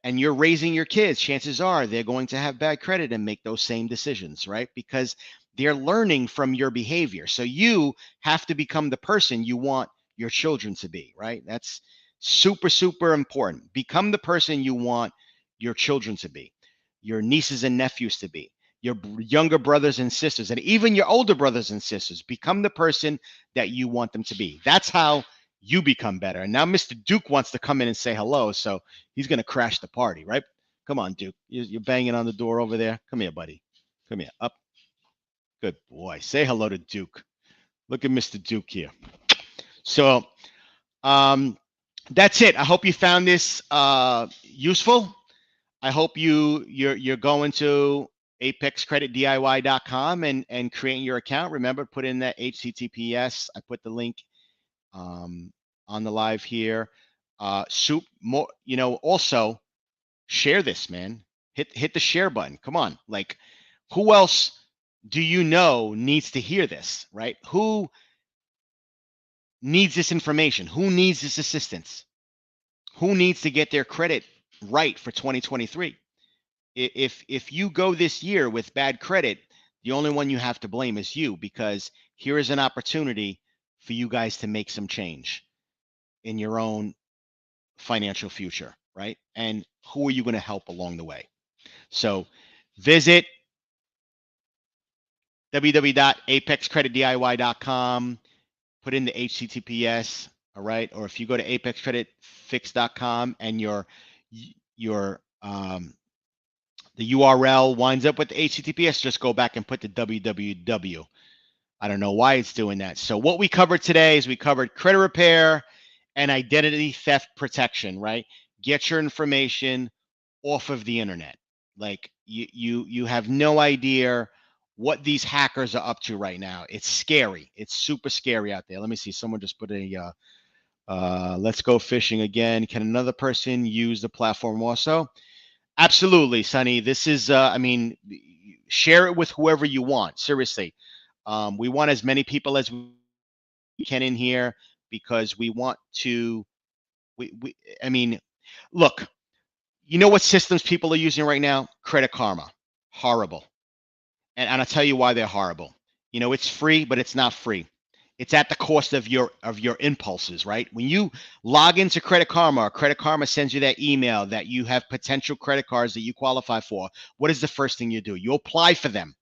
Speaker 2: and you're raising your kids, chances are they're going to have bad credit and make those same decisions, right? Because they're learning from your behavior. So you have to become the person you want your children to be, right? That's super, super important. Become the person you want your children to be, your nieces and nephews to be, your younger brothers and sisters, and even your older brothers and sisters. Become the person that you want them to be. That's how you become better. And now Mr. Duke wants to come in and say hello, so he's going to crash the party, right? Come on, Duke. You're banging on the door over there. Come here, buddy. Come here. Up. Good boy. Say hello to Duke. Look at Mr. Duke here. So that's it. I hope you found this useful. I hope you're going to apexcreditdiy.com and creating your account. Remember, put in that HTTPS. I put the link on the live here. Also share this, man. Hit the share button. Come on. Like, who else do you know needs to hear this, right? Who needs this information? Who needs this assistance? Who needs to get their credit right for 2023? If you go this year with bad credit, The only one you have to blame is you, because here is an opportunity for you guys to make some change in your own financial future, right? And who are you going to help along the way? So visit www.apexcreditdiy.com, put in the HTTPS, all right? Or if you go to apexcreditfix.com and your the URL winds up with the HTTPS, just go back and put the www. I don't know why it's doing that. So what we covered today is we covered credit repair and identity theft protection, right? Get your information off of the internet. Like you have no idea what these hackers are up to right now. It's scary. It's super scary out there. Let me see. Someone just put a let's go fishing again. Can another person use the platform also? Absolutely, Sonny. This is I mean, share it with whoever you want. Seriously. We want as many people as we can in here because we want to we I mean, look, you know what systems people are using right now? Credit Karma. Horrible. And I'll tell you why they're horrible. You know, it's free, but it's not free. It's at the cost of your impulses, right? When you log into Credit Karma, or Credit Karma sends you that email that you have potential credit cards that you qualify for. What is the first thing you do? You apply for them,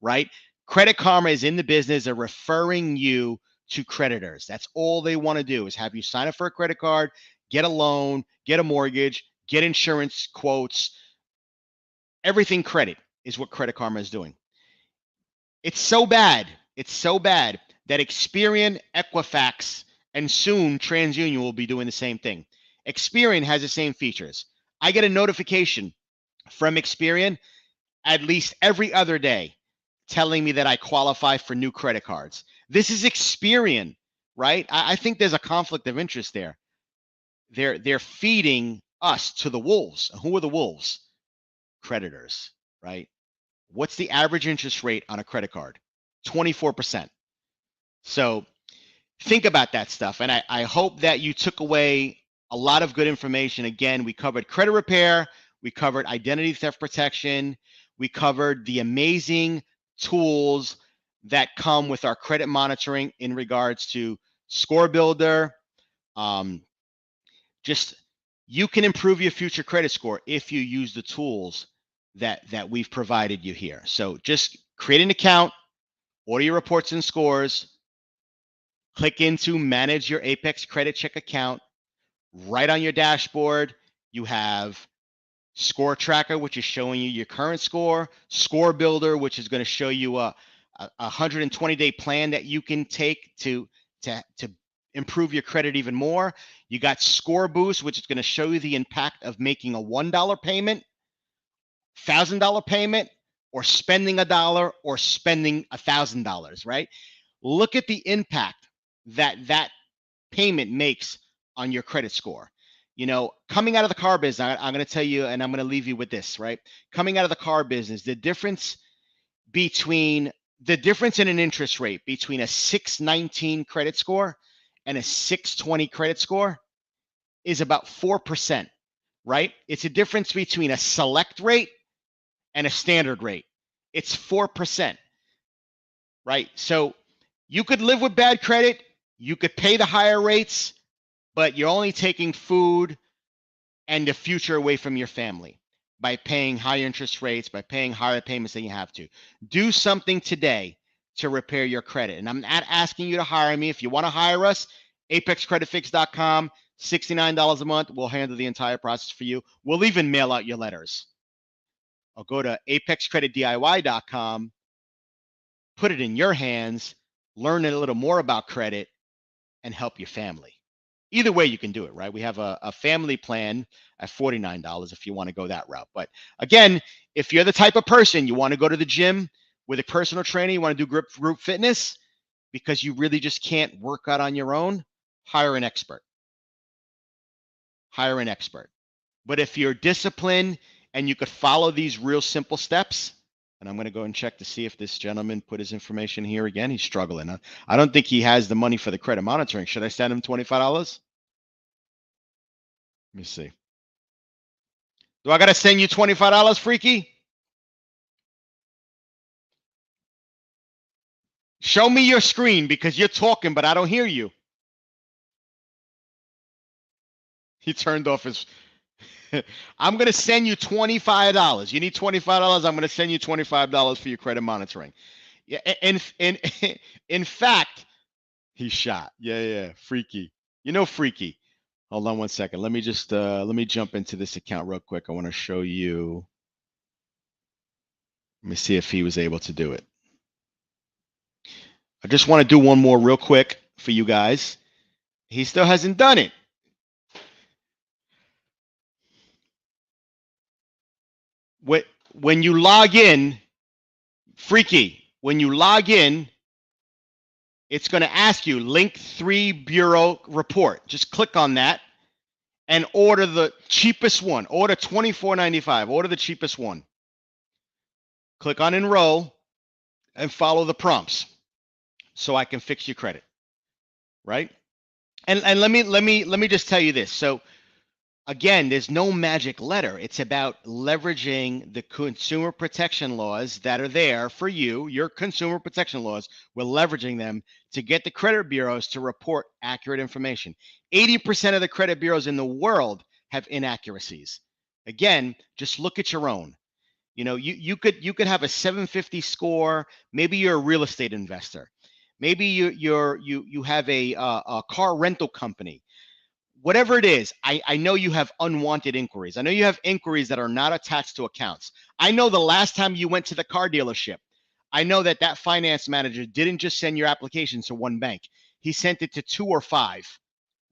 Speaker 2: right? Credit Karma is in the business of referring you to creditors. That's all they want to do is have you sign up for a credit card, get a loan, get a mortgage, get insurance quotes. Everything credit is what Credit Karma is doing. It's so bad. It's so bad that Experian, Equifax, and soon TransUnion will be doing the same thing. Experian has the same features. I get a notification from Experian at least every other day telling me that I qualify for new credit cards. This is Experian, right? I think there's a conflict of interest there. They're feeding us to the wolves. Who are the wolves? Creditors, right? What's the average interest rate on a credit card? 24%. So think about that stuff. And I hope that you took away a lot of good information. Again, we covered credit repair, we covered identity theft protection, we covered the amazing tools that come with our credit monitoring in regards to score builder. Just you can improve your future credit score if you use the tools that we've provided you here. So just create an account, order your reports and scores, click into manage your Apex credit check account. Right on your dashboard, you have score tracker, which is showing you your current score, score builder, which is going to show you a 120-day plan that you can take to improve your credit even more. You got score boost, which is going to show you the impact of making a $1 payment, $1,000 payment, or spending $1 or spending $1,000, right? Look at the impact that payment makes on your credit score. You know, coming out of the car business, I'm going to tell you, and I'm going to leave you with this, right? Coming out of the car business, the difference in an interest rate between a 619 credit score and a 620 credit score is about 4%, right? It's a difference between a select rate and a standard rate. It's 4%, right? So you could live with bad credit, you could pay the higher rates, but you're only taking food and the future away from your family by paying higher interest rates, by paying higher payments than you have to. Do something today to repair your credit. And I'm not asking you to hire me. If you want to hire us, apexcreditfix.com, $69 a month. We'll handle the entire process for you. We'll even mail out your letters. Or go to apexcreditdiy.com, put it in your hands, learn a little more about credit, and help your family. Either way, you can do it, right? We have a family plan at $49 if you want to go that route. But again, if you're the type of person you want to go to the gym with a personal trainer, you want to do group fitness because you really just can't work out on your own, hire an expert. Hire an expert. But if you're disciplined and you could follow these real simple steps, and I'm going to go and check to see if this gentleman put his information here again. He's struggling. I don't think he has the money for the credit monitoring. Should I send him $25? Let me see. Do I got to send you $25, freaky? Show me your screen because you're talking, but I don't hear you. He turned off his. I'm going to send you $25. You need $25. I'm going to send you $25 for your credit monitoring. Yeah, in fact, he shot. Yeah, freaky. You know, freaky. Hold on one second. Let me just let me jump into this account real quick. I want to show you. Let me see if he was able to do it. I just want to do one more real quick for you guys. He still hasn't done it. When you log in, freaky, when you log in, it's going to ask you link 3 bureau report. Just click on that and order the cheapest one. Order $24.95. Order the cheapest one. Click on enroll and follow the prompts so I can fix your credit. Right? And let me just tell you this. So again, there's no magic letter. It's about leveraging the consumer protection laws that are there for you, your consumer protection laws. We're leveraging them to get the credit bureaus to report accurate information. 80% of the credit bureaus in the world have inaccuracies. Again, just look at your own. You know, you could have a 750 score. Maybe you're a real estate investor. Maybe you have a car rental company. Whatever it is, I know you have unwanted inquiries. I know you have inquiries that are not attached to accounts. I know the last time you went to the car dealership, I know that finance manager didn't just send your application to one bank. He sent it to 2 or 5,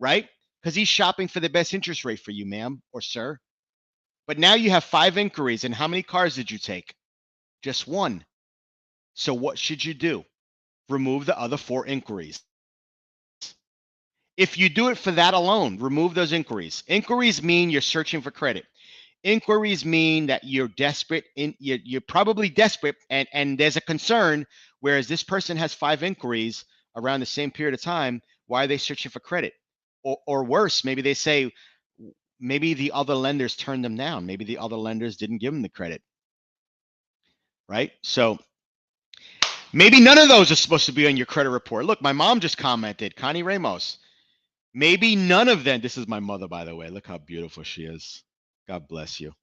Speaker 2: right? Because he's shopping for the best interest rate for you, ma'am or sir. But now you have 5 inquiries, and how many cars did you take? Just 1. So what should you do? Remove the other 4 inquiries. If you do it for that alone, remove those inquiries. Inquiries mean you're searching for credit. Inquiries mean that you're desperate. You're probably desperate, and there's a concern. Whereas this person has 5 inquiries around the same period of time. Why are they searching for credit? Or worse, maybe they say, maybe the other lenders turned them down. Maybe the other lenders didn't give them the credit. Right? So maybe none of those are supposed to be on your credit report. Look, my mom just commented, Connie Ramos. Maybe none of them. This is my mother, by the way. Look how beautiful she is. God bless you.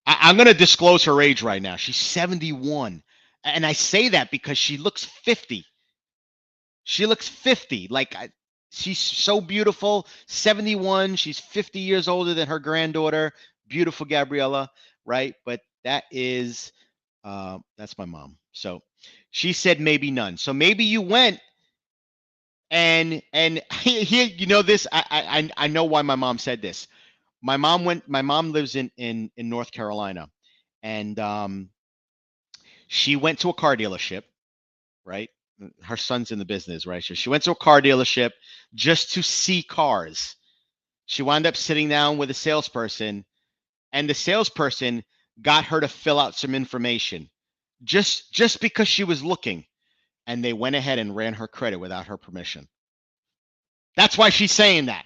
Speaker 2: I'm going to disclose her age right now. She's 71. And I say that because she looks 50. She looks 50. She's so beautiful. 71. She's 50 years older than her granddaughter. Beautiful Gabriella, right? But that is, that's my mom. So she said maybe none. So maybe you went. And here, you know this. I know why my mom said this. My mom lives in North Carolina, and she went to a car dealership, right? Her son's in the business, right? So she went to a car dealership just to see cars. She wound up sitting down with a salesperson, and the salesperson got her to fill out some information, just because she was looking. And they went ahead and ran her credit without her permission. That's why she's saying that.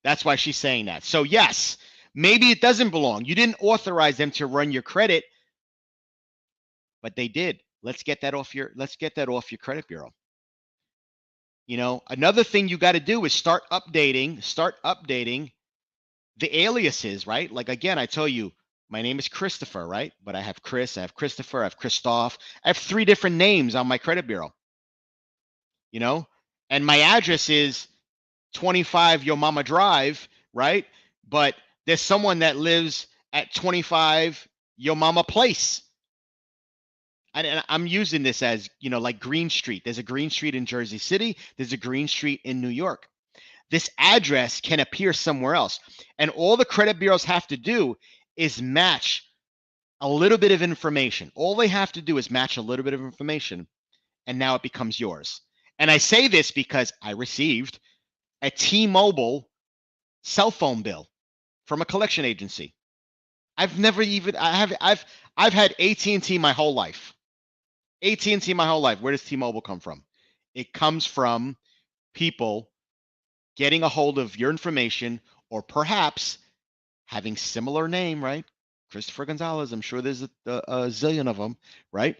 Speaker 2: That's why she's saying that. So yes, maybe it doesn't belong. You didn't authorize them to run your credit, but they did. Let's get that off your credit bureau. You know, another thing you got to do is start updating the aliases, right? Like again, I tell you, my name is Christopher, right? But I have Chris, I have Christopher, I have Christoph. I have 3 different names on my credit bureau. You know, and my address is 25 Yo Mama Drive, right? But there's someone that lives at 25 Yo Mama Place. And I'm using this as, you know, like Green Street. There's a Green Street in Jersey City. There's a Green Street in New York. This address can appear somewhere else. And all the credit bureaus have to do is match a little bit of information. All they have to do is match a little bit of information, and now it becomes yours. And I say this because I received a T-Mobile cell phone bill from a collection agency. I've had AT&T my whole life. AT&T my whole life. Where does T-Mobile come from? It comes from people getting a hold of your information, or perhaps having similar name, right? Christopher Gonzalez. I'm sure there's a zillion of them, right?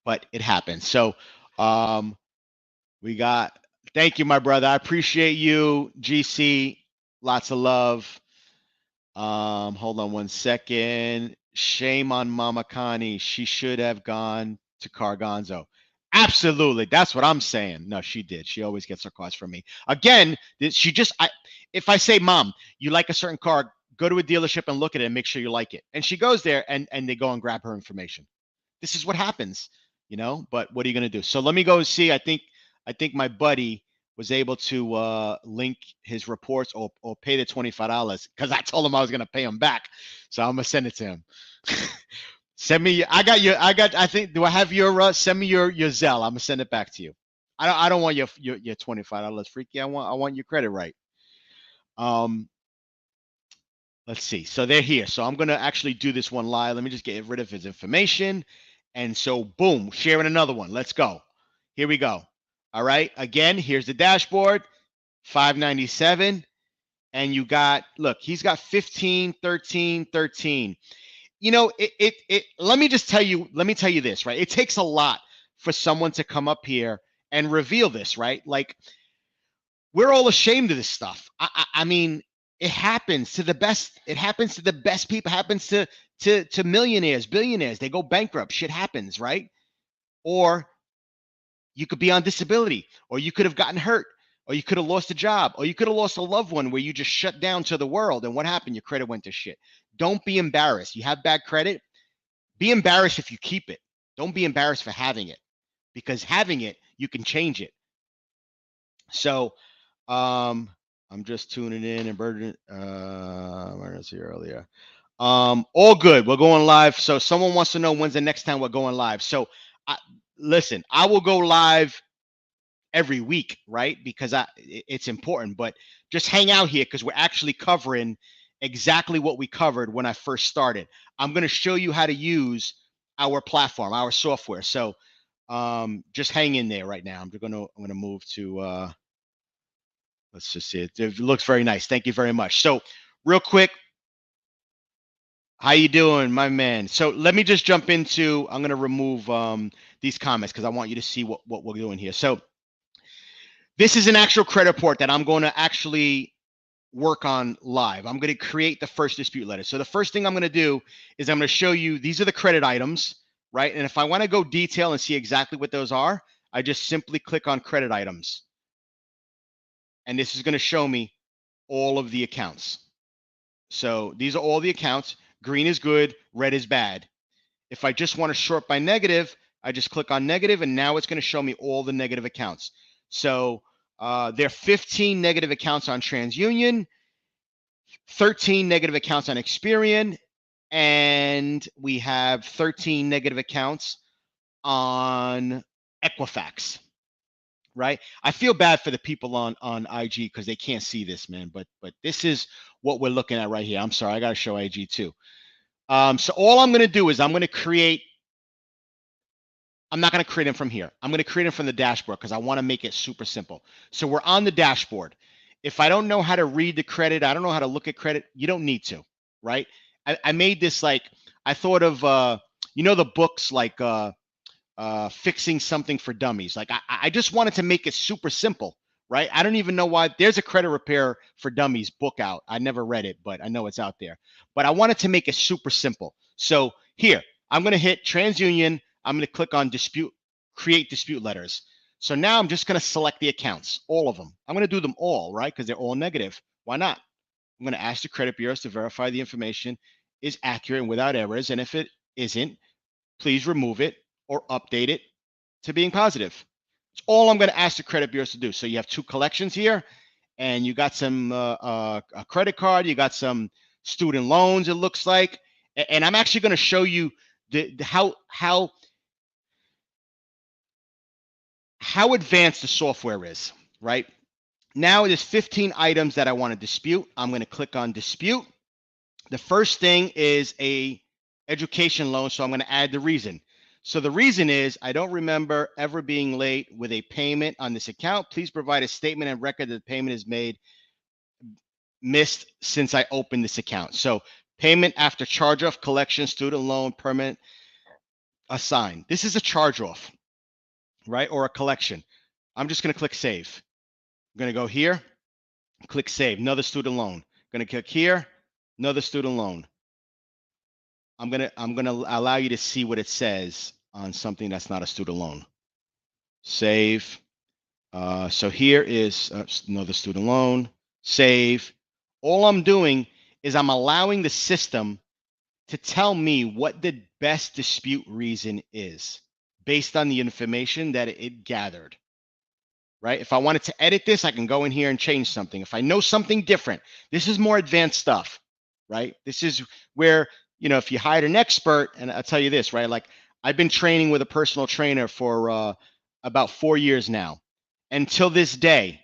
Speaker 2: but it happens. So we got, thank you, my brother. I appreciate you, GC. Lots of love. Hold on one second. Shame on Mama Connie. She should have gone to Cargonzo. Absolutely. That's what I'm saying. No, she did. She always gets her cars from me. Again, she just, if I say, Mom, you like a certain car, go to a dealership and look at it and make sure you like it. And she goes there and they go and grab her information. This is what happens, but what are you going to do? So let me go and see. I think my buddy was able to link his reports or pay the $25 because I told him I was going to pay him back. So I'm going to send it to him. Send me. I think. Do I have your? Send me your Zelle. I'm gonna send it back to you. I don't want your $25, freaky. I want your credit right. Let's see. So they're here. So I'm gonna actually do this one live. Let me just get rid of his information. And so boom, sharing another one. Let's go. Here we go. All right. Again, here's the dashboard. 597. And you got, look, he's got 15, 13, 13. Let me tell you this, right? It takes a lot for someone to come up here and reveal this, right? Like, we're all ashamed of this stuff. I mean, it happens to the best. It happens to the best people. It happens to millionaires, billionaires. They go bankrupt. Shit happens, right? Or you could be on disability, or you could have gotten hurt, or you could have lost a job, or you could have lost a loved one where you just shut down to the world. And what happened? Your credit went to shit. Don't be embarrassed. You have bad credit. Be embarrassed if you keep it. Don't be embarrassed for having it, because having it, you can change it. So I'm just tuning in and Burden where was here earlier. All good. We're going live. So someone wants to know when's the next time we're going live. So listen, I will go live every week, right? Because it's important, but just hang out here because we're actually covering exactly what we covered when I first started. I'm going to show you how to use our platform, our software. So just hang in there right now. I'm going to move to let's just see it. It looks very nice. Thank you very much. So real quick, how you doing, my man? So let me just jump into, I'm going to remove these comments because I want you to see what we're doing here. So this is an actual credit report that I'm going to actually work on live. I'm going to create the first dispute letter. So the first thing I'm going to do is I'm going to show you, these are the credit items, right? And if I want to go detail and see exactly what those are, I just simply click on credit items. And this is going to show me all of the accounts. So these are all the accounts. Green is good, red is bad. If I just want to short by negative, I just click on negative, and now it's going to show me all the negative accounts. So there are 15 negative accounts on TransUnion, 13 negative accounts on Experian, and we have 13 negative accounts on Equifax. Right? I feel bad for the people on IG because they can't see this, man. But this is what we're looking at right here. I'm sorry, I got to show IG too. So all I'm going to do is I'm not going to create them from here. I'm going to create them from the dashboard because I want to make it super simple. So we're on the dashboard. If I don't know how to read the credit, I don't know how to look at credit, you don't need to, right? I made this like, I thought of, the books like Fixing Something for Dummies. Like I just wanted to make it super simple, right? I don't even know why. There's a Credit Repair for Dummies book out. I never read it, but I know it's out there. But I wanted to make it super simple. So here, I'm going to hit TransUnion. I'm going to click on create dispute letters. So now I'm just going to select the accounts, all of them. I'm going to do them all, right? Because they're all negative. Why not? I'm going to ask the credit bureaus to verify the information is accurate and without errors. And if it isn't, please remove it or update it to being positive. It's all I'm going to ask the credit bureaus to do. So you have two collections here, and you got some a credit card, you got some student loans, it looks like. And I'm actually going to show you how advanced the software is, right? Now there's 15 items that I want to dispute. I'm going to click on dispute. The first thing is a education loan, so I'm going to add the reason. So the reason is, I don't remember ever being late with a payment on this account. Please provide a statement and record that the payment is missed since I opened this account. So payment after charge-off, collection, student loan, permanent. assign. This is a charge off, right? Or a collection. I'm just going to click save. I'm going to go here, click save, another student loan. I'm going to click here, another student loan. I'm going to allow you to see what it says on something that's not a student loan. Save. So here is another student loan. Save. All I'm doing is I'm allowing the system to tell me what the best dispute reason is based on the information that it gathered, right? If I wanted to edit this, I can go in here and change something. If I know something different, this is more advanced stuff, right? This is where, you know, if you hired an expert, and I'll tell you this, right? Like I've been training with a personal trainer for about 4 years now. And till this day,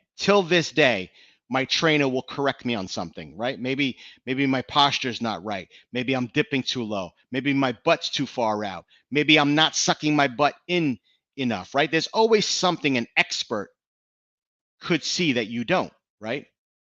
Speaker 2: my trainer will correct me on something, right? Maybe my posture's not right. Maybe I'm dipping too low. Maybe my butt's too far out. Maybe I'm not sucking my butt in enough, right? There's always something an expert could see that you don't, right?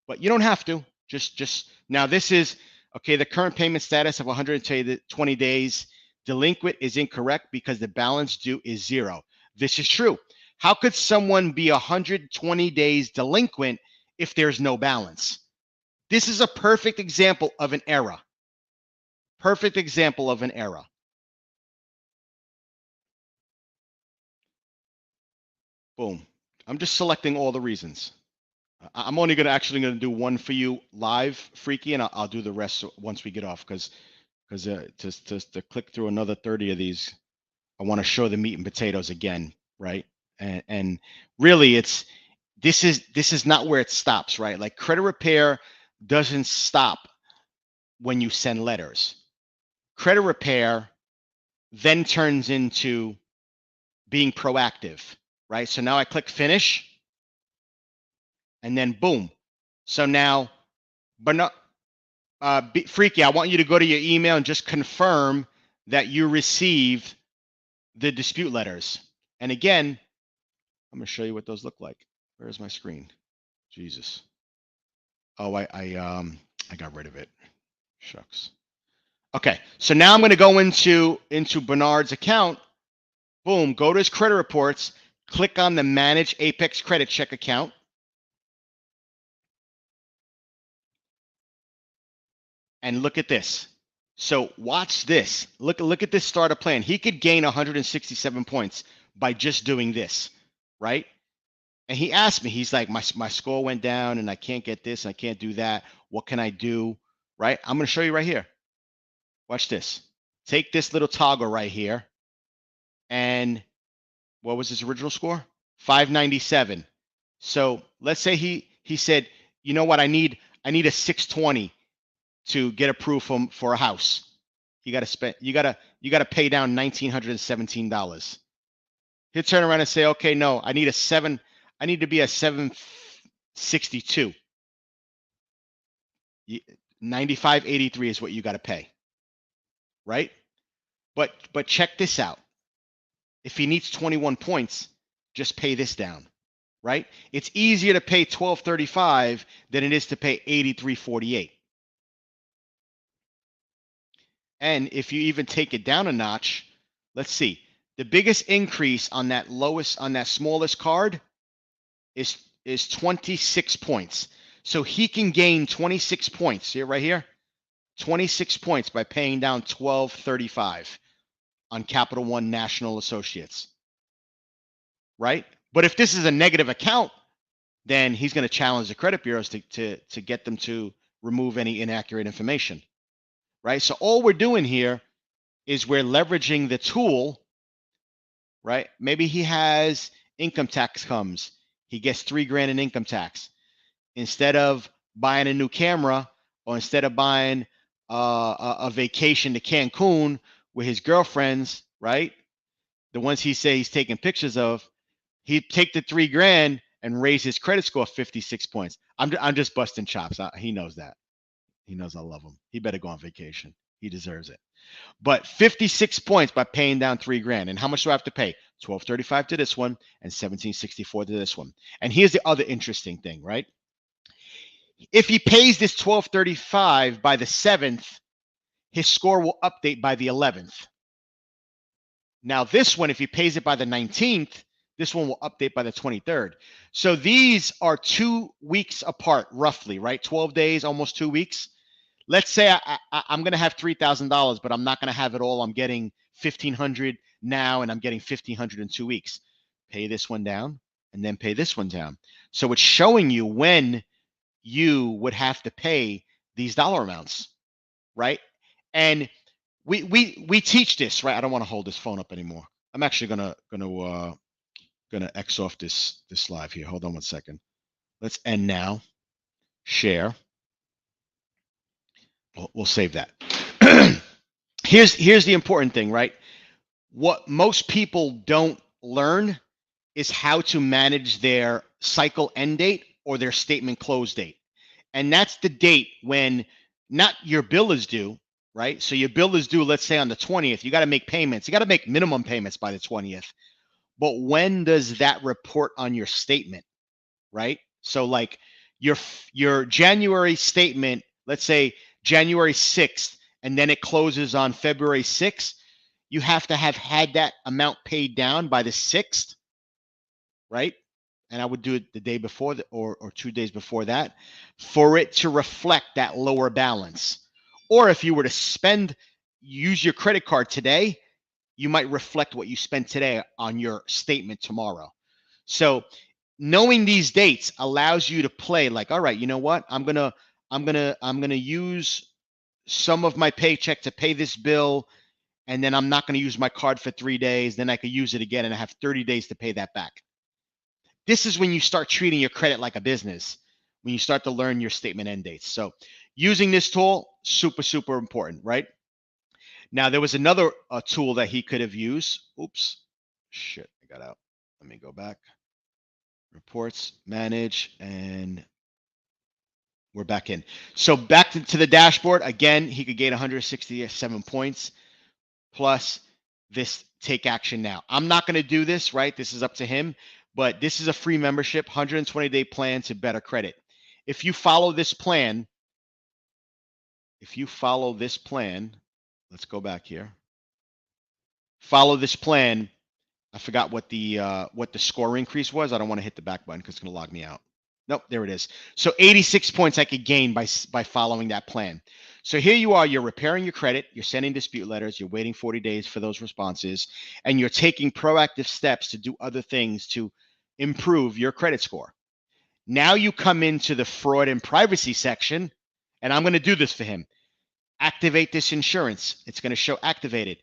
Speaker 2: But you don't have to. Just now this is okay, the current payment status of 120 days delinquent is incorrect because the balance due is 0. This is true. How could someone be 120 days delinquent if there's no balance? This is a perfect example of an error. Perfect example of an error. Boom. I'm just selecting all the reasons. I'm only actually going to do one for you live, Freaky, and I'll do the rest once we get off because to click through another 30 of these, I want to show the meat and potatoes again, right? And really, this is not where it stops, right? Like credit repair doesn't stop when you send letters. Credit repair then turns into being proactive, right? So now I click finish. And then boom. So now, but not Freaky, I want you to go to your email and just confirm that you received the dispute letters. And again, I'm going to show you what those look like. Where's my screen? Jesus. Oh, I got rid of it. Shucks. Okay, so now I'm going to go into Bernard's account. Boom, go to his credit reports, click on the Manage Apex Credit Check account. And look at this. So watch this. Look at this startup plan. He could gain 167 points by just doing this, right? And he asked me, he's like, my score went down and I can't get this, and I can't do that. What can I do, right? I'm going to show you right here. Watch this. Take this little toggle right here. And what was his original score? 597. So let's say he said, you know what, I need a 620 to get approved for a house. You got to pay down $1,917. He'll turn around and say, okay, no, I need to be a 762. 9583 is what you got to pay. Right? But check this out. If he needs 21 points, just pay this down. Right? It's easier to pay 1235 than it is to pay 8348. And if you even take it down a notch, let's see. The biggest increase on that smallest card is 26 points. So he can gain 26 points. See it right here? 26 points by paying down 1235 on Capital One National Associates. Right? But if this is a negative account, then he's going to challenge the credit bureaus to get them to remove any inaccurate information. Right? So all we're doing here is we're leveraging the tool, right? Maybe he has income tax comes. He gets $3,000 in income tax. Instead of buying a new camera, or instead of buying a vacation to Cancun with his girlfriends, right? The ones he say he's taking pictures of, he'd take the $3,000 and raise his credit score 56 points. I'm just busting chops. He knows that. He knows I love him. He better go on vacation. He deserves it. But 56 points by paying down $3,000. And how much do I have to pay? $1235 to this one and $1764 to this one. And here's the other interesting thing, right? If he pays this $1235 by the 7th, his score will update by the 11th. Now this one, if he pays it by the 19th, this one will update by the 23rd. So these are 2 weeks apart, roughly, right? 12 days, almost 2 weeks. Let's say I'm going to have $3,000, but I'm not going to have it all. I'm getting 1,500 now, and I'm getting 1,500 in 2 weeks. Pay this one down, and then pay this one down. So it's showing you when you would have to pay these dollar amounts, right? And we teach this, right? I don't want to hold this phone up anymore. I'm actually gonna X off this live here. Hold on one second. Let's end now. Share. We'll save that. Here's the important thing, right? What most people don't learn is how to manage their cycle end date or their statement close date. And that's the date when not your bill is due, right? So your bill is due, let's say on the 20th. You got to make payments. You got to make minimum payments by the 20th. But when does that report on your statement, right? So like your January statement, let's say January 6th, and then it closes on February 6th, you have to have had that amount paid down by the 6th, right? And I would do it the day before or 2 days before that for it to reflect that lower balance. Or if you were to use your credit card today, you might reflect what you spent today on your statement tomorrow. So knowing these dates allows you to play like, all right, you know what? I'm gonna use some of my paycheck to pay this bill, and then I'm not going to use my card for 3 days. Then I could use it again, and I have 30 days to pay that back. This is when you start treating your credit like a business, when you start to learn your statement end dates. So using this tool, super, super important, right? Now, there was another tool that he could have used. Oops, shit, I got out. Let me go back. Reports, manage, and we're back in. So back to the dashboard. Again, he could gain 167 points plus this take action now. I'm not going to do this, right? This is up to him, but this is a free membership, 120-day plan to better credit. If you follow this plan, let's go back here. Follow this plan. I forgot what the score increase was. I don't want to hit the back button because it's going to log me out. Nope, there it is. So 86 points I could gain by following that plan. So here you are, you're repairing your credit, you're sending dispute letters, you're waiting 40 days for those responses, and you're taking proactive steps to do other things to improve your credit score. Now you come into the fraud and privacy section, and I'm going to do this for him. Activate this insurance. It's going to show activated.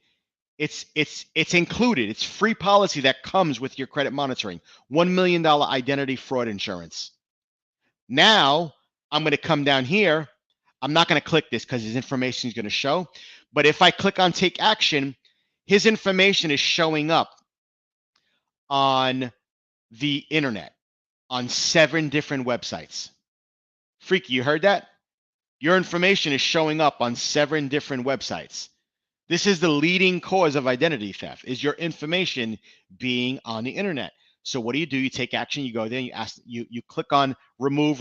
Speaker 2: It's included. It's free policy that comes with your credit monitoring. $1 million identity fraud insurance. Now I'm going to come down here. I'm not going to click this because his information is going to show. But if I click on take action, his information is showing up on the internet on 7 different websites. Freaky, you heard that? Your information is showing up on 7 different websites. This is the leading cause of identity theft, is your information being on the internet. So what do? You take action, you go there, and you click on remove.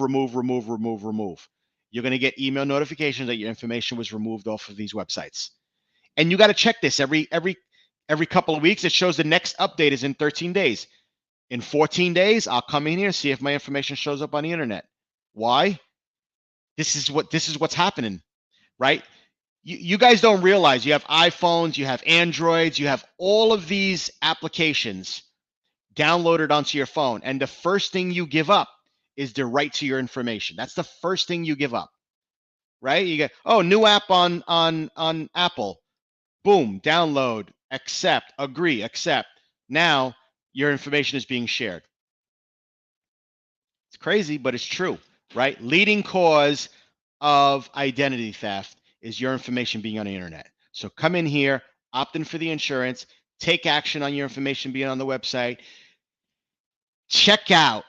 Speaker 2: You're going to get email notifications that your information was removed off of these websites. And you got to check this every couple of weeks. It shows the next update is in 13 days. In 14 days, I'll come in here and see if my information shows up on the internet. Why? This is what's happening, right? You guys don't realize you have iPhones, you have Androids, you have all of these applications downloaded onto your phone. And the first thing you give up is the right to your information. That's the first thing you give up, right? You get, oh, new app on Apple. Boom, download, accept, agree, accept. Now your information is being shared. It's crazy, but it's true, right? Leading cause of identity theft is your information being on the internet. So come in here, opt in for the insurance, take action on your information being on the website. Check out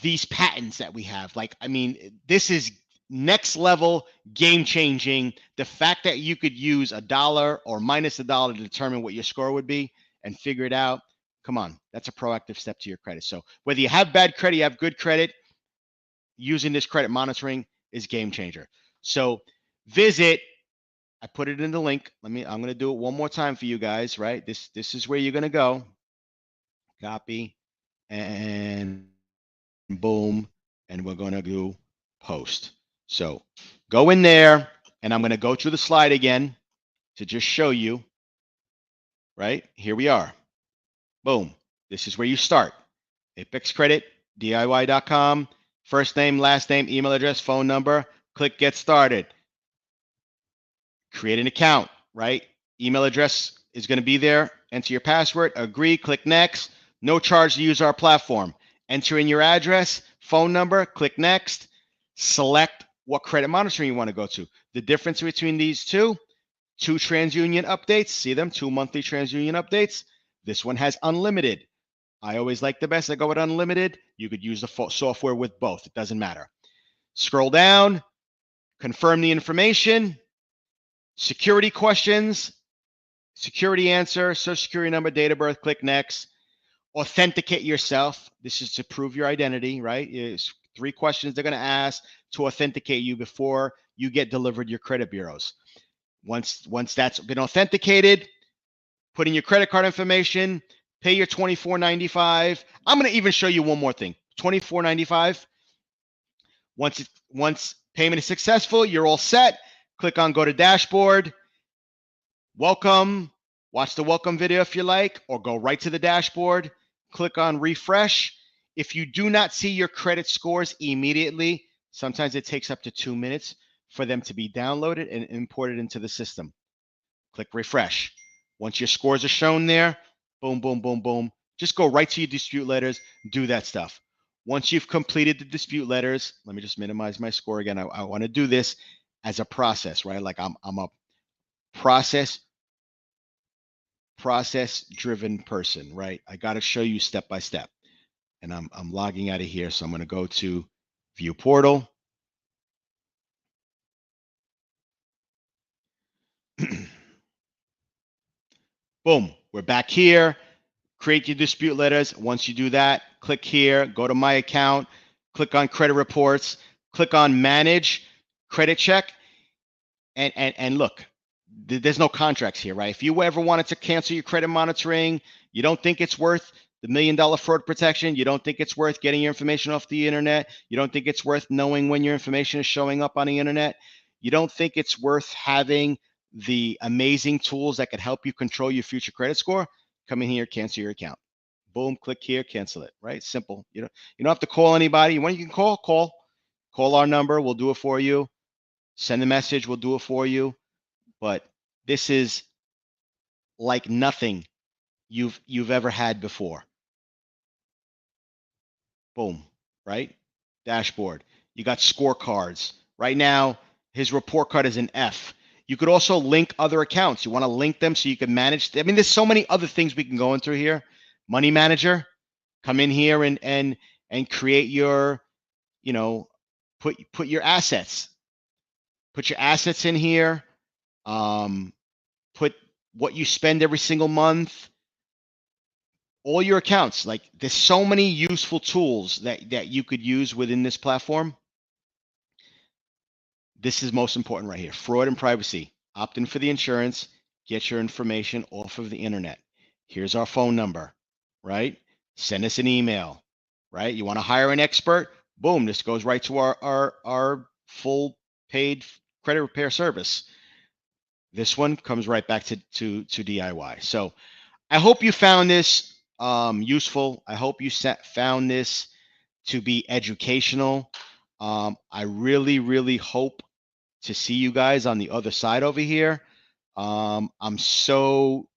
Speaker 2: these patents that we have. Like, I mean, this is next level, game changing. The fact that you could use $1 or minus $1 to determine what your score would be and figure it out. Come on, that's a proactive step to your credit. So whether you have bad credit, you have good credit, using this credit monitoring is game changer. So visit I put it in the link. I'm going to do it one more time for you guys, right? This is where you're going to go. Copy and boom. And we're going to do post. So go in there and I'm going to go through the slide again to just show you, right? Here we are. Boom. This is where you start. Apex Credit, DIY.com, first name, last name, email address, phone number, click get started. Create an account, right? Email address is going to be there. Enter your password, agree, click next. No charge to use our platform. Enter in your address, phone number, click next. Select what credit monitoring you want to go to. The difference between these two TransUnion updates. See them? 2 monthly TransUnion updates. This one has unlimited. I always like the best. I go with unlimited. You could use the software with both. It doesn't matter. Scroll down, confirm the information, security questions, security answer, social security number, date of birth, click next. Authenticate yourself. This is to prove your identity, right? It's 3 questions they're going to ask to authenticate you before you get delivered your credit bureaus. Once that's been authenticated, put in your credit card information, pay your $24.95. I'm going to even show you one more thing. $24.95. Once payment is successful, you're all set. Click on go to dashboard. Welcome. Watch the welcome video if you like, or go right to the dashboard. Click on refresh. If you do not see your credit scores immediately, sometimes it takes up to 2 minutes for them to be downloaded and imported into the system. Click refresh. Once your scores are shown there, boom, boom, boom, boom. Just go right to your dispute letters, do that stuff. Once you've completed the dispute letters, let me just minimize my score again. I want to do this as a process, right? Like I'm a process-driven person, right? I got to show you step by step. And I'm logging out of here, so I'm going to go to View Portal. Boom, we're back here. Create your dispute letters. Once you do that, click here, go to My Account, click on Credit Reports, click on Manage Credit Check, and look, there's no contracts here, right? If you ever wanted to cancel your credit monitoring, you don't think it's worth the $1 million fraud protection, you don't think it's worth getting your information off the internet, you don't think it's worth knowing when your information is showing up on the internet, you don't think it's worth having the amazing tools that could help you control your future credit score, come in here, cancel your account. Boom, click here, cancel it, right? Simple. You don't have to call anybody. When you can call our number, we'll do it for you. Send a message, we'll do it for you. But this is like nothing you've ever had before. Boom, right? Dashboard. You got scorecards. Right now, his report card is an F. You could also link other accounts. You want to link them so you can manage. I mean, there's so many other things we can go into here. Money Manager, come in here and create your, put your assets. Put your assets in here. Put what you spend every single month. All your accounts. Like, there's so many useful tools that you could use within this platform. This is most important right here. Fraud and privacy. Opt in for the insurance. Get your information off of the internet. Here's our phone number, right? Send us an email, right? You want to hire an expert? Boom, this goes right to our full paid credit repair service. This one comes right back to DIY. So I hope you found this useful. I hope you found this to be educational. I really, really hope to see you guys on the other side over here. I'm so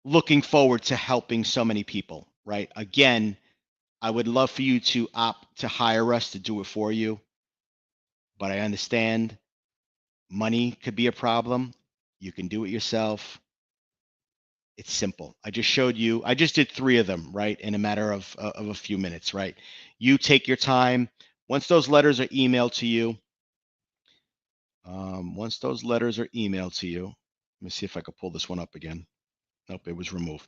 Speaker 2: looking forward to helping so many people, right? Again, I would love for you to opt to hire us to do it for you, but I understand money could be a problem. You can do it yourself. It's simple. I just showed you, I just did 3 of them, right? In a matter of a few minutes, right? You take your time. Once those letters are emailed to you, let me see if I could pull this one up again. Nope, it was removed.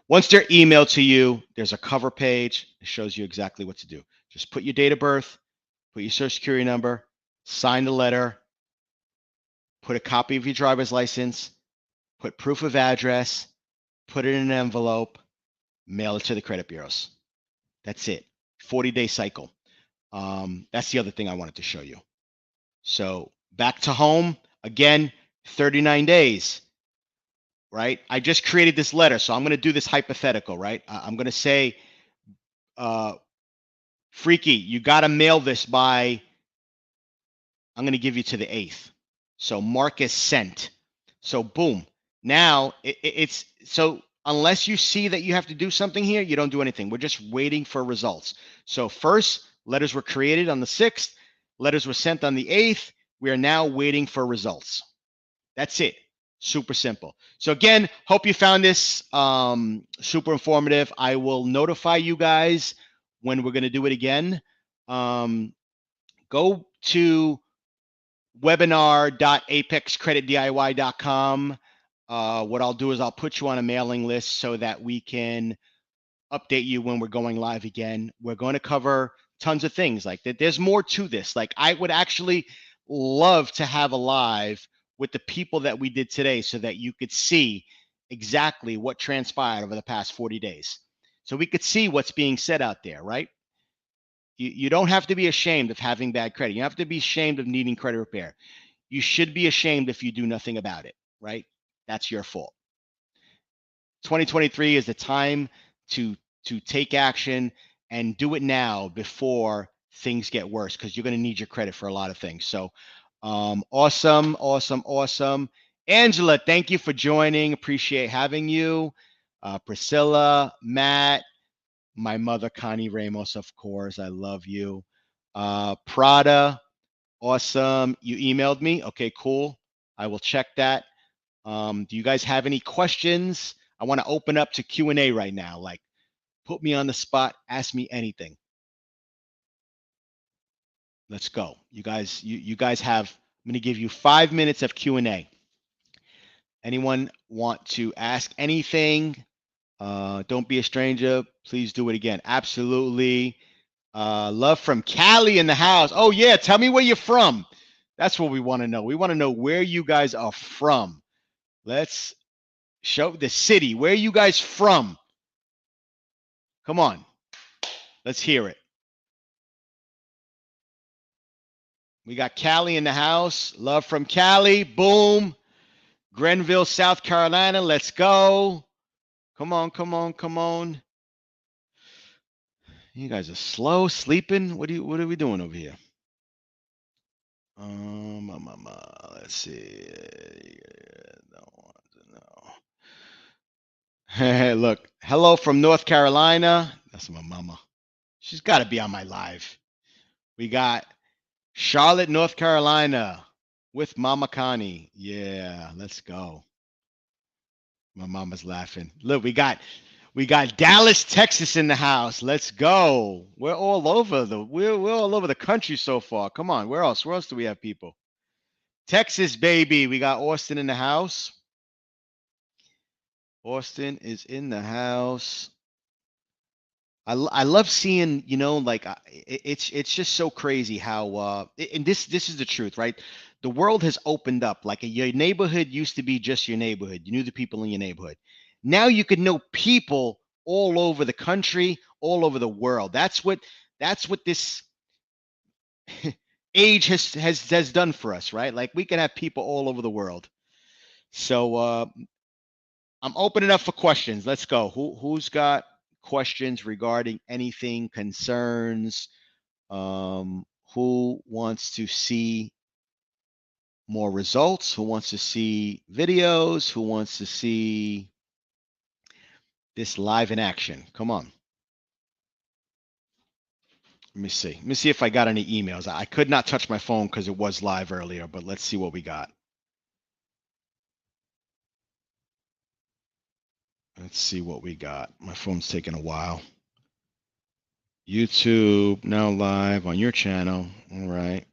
Speaker 2: Once they're emailed to you, there's a cover page. It shows you exactly what to do. Just put your date of birth, put your social security number, sign the letter, put a copy of your driver's license, put proof of address, put it in an envelope, mail it to the credit bureaus. That's it. 40-day cycle. That's the other thing I wanted to show you. So back to home, again, 39 days, right? I just created this letter, so I'm going to do this hypothetical, right? I'm going to say, Freaky, you got to mail this by, I'm going to give you to the 8th. So mark as sent. So boom. Now it's so unless you see that you have to do something here, you don't do anything. We're just waiting for results. So first, letters were created on the 6th. Letters were sent on the 8th. We are now waiting for results. That's it. Super simple. So again, hope you found this super informative. I will notify you guys when we're going to do it again. Go to webinar.apexcreditdiy.com. What I'll do is I'll put you on a mailing list so that we can update you when we're going live again. We're going to cover tons of things like that. There's more to this. Like I would actually love to have a live with the people that we did today so that you could see exactly what transpired over the past 40 days. So we could see what's being said out there, right? You don't have to be ashamed of having bad credit. You don't have to be ashamed of needing credit repair. You should be ashamed if you do nothing about it, right? That's your fault. 2023 is the time to take action and do it now before things get worse, because you're going to need your credit for a lot of things. So awesome. Angela, thank you for joining. Appreciate having you. Priscilla, Matt, my mother, Connie Ramos, of course. I love you. Prada, awesome. You emailed me. Okay, cool. I will check that. Do you guys have any questions? I want to open up to Q&A right now. Like, put me on the spot. Ask me anything. Let's go. You guys have, I'm going to give you 5 minutes of Q&A. Anyone want to ask anything? Don't be a stranger. Please do it again. Absolutely. Love from Cali in the house. Oh, yeah. Tell me where you're from. That's what we want to know. We want to know where you guys are from. Let's show the city. Where are you guys from? Come on. Let's hear it. We got Cali in the house. Love from Cali. Boom. Grenville, South Carolina. Let's go. Come on. You guys are slow, sleeping. What are we doing over here? Let's see. Don't want to know. Look, hello from North Carolina. That's my mama. She's got to be on my live. We got Charlotte, North Carolina with Mama Connie. Yeah, let's go. My mama's laughing. Look, we got Dallas, Texas in the house. Let's go. We're all over we're all over the country so far. Come on. Where else? Where else do we have people? Texas, baby. We got Austin in the house. Austin is in the house. I love seeing, like it's just so crazy how and this is the truth, right? The world has opened up. Like your neighborhood used to be just your neighborhood. You knew the people in your neighborhood. Now you can know people all over the country, all over the world. That's what this age has done for us, right? Like we can have people all over the world. So I'm opening up for questions. Let's go. Who's got questions regarding anything, concerns? Who wants to see more results? Who wants to see videos? Who wants to see this live in action? Come on. Let me see. Let me see if I got any emails. I could not touch my phone because it was live earlier, but let's see what we got. Let's see what we got. My phone's taking a while. YouTube now live on your channel. All right.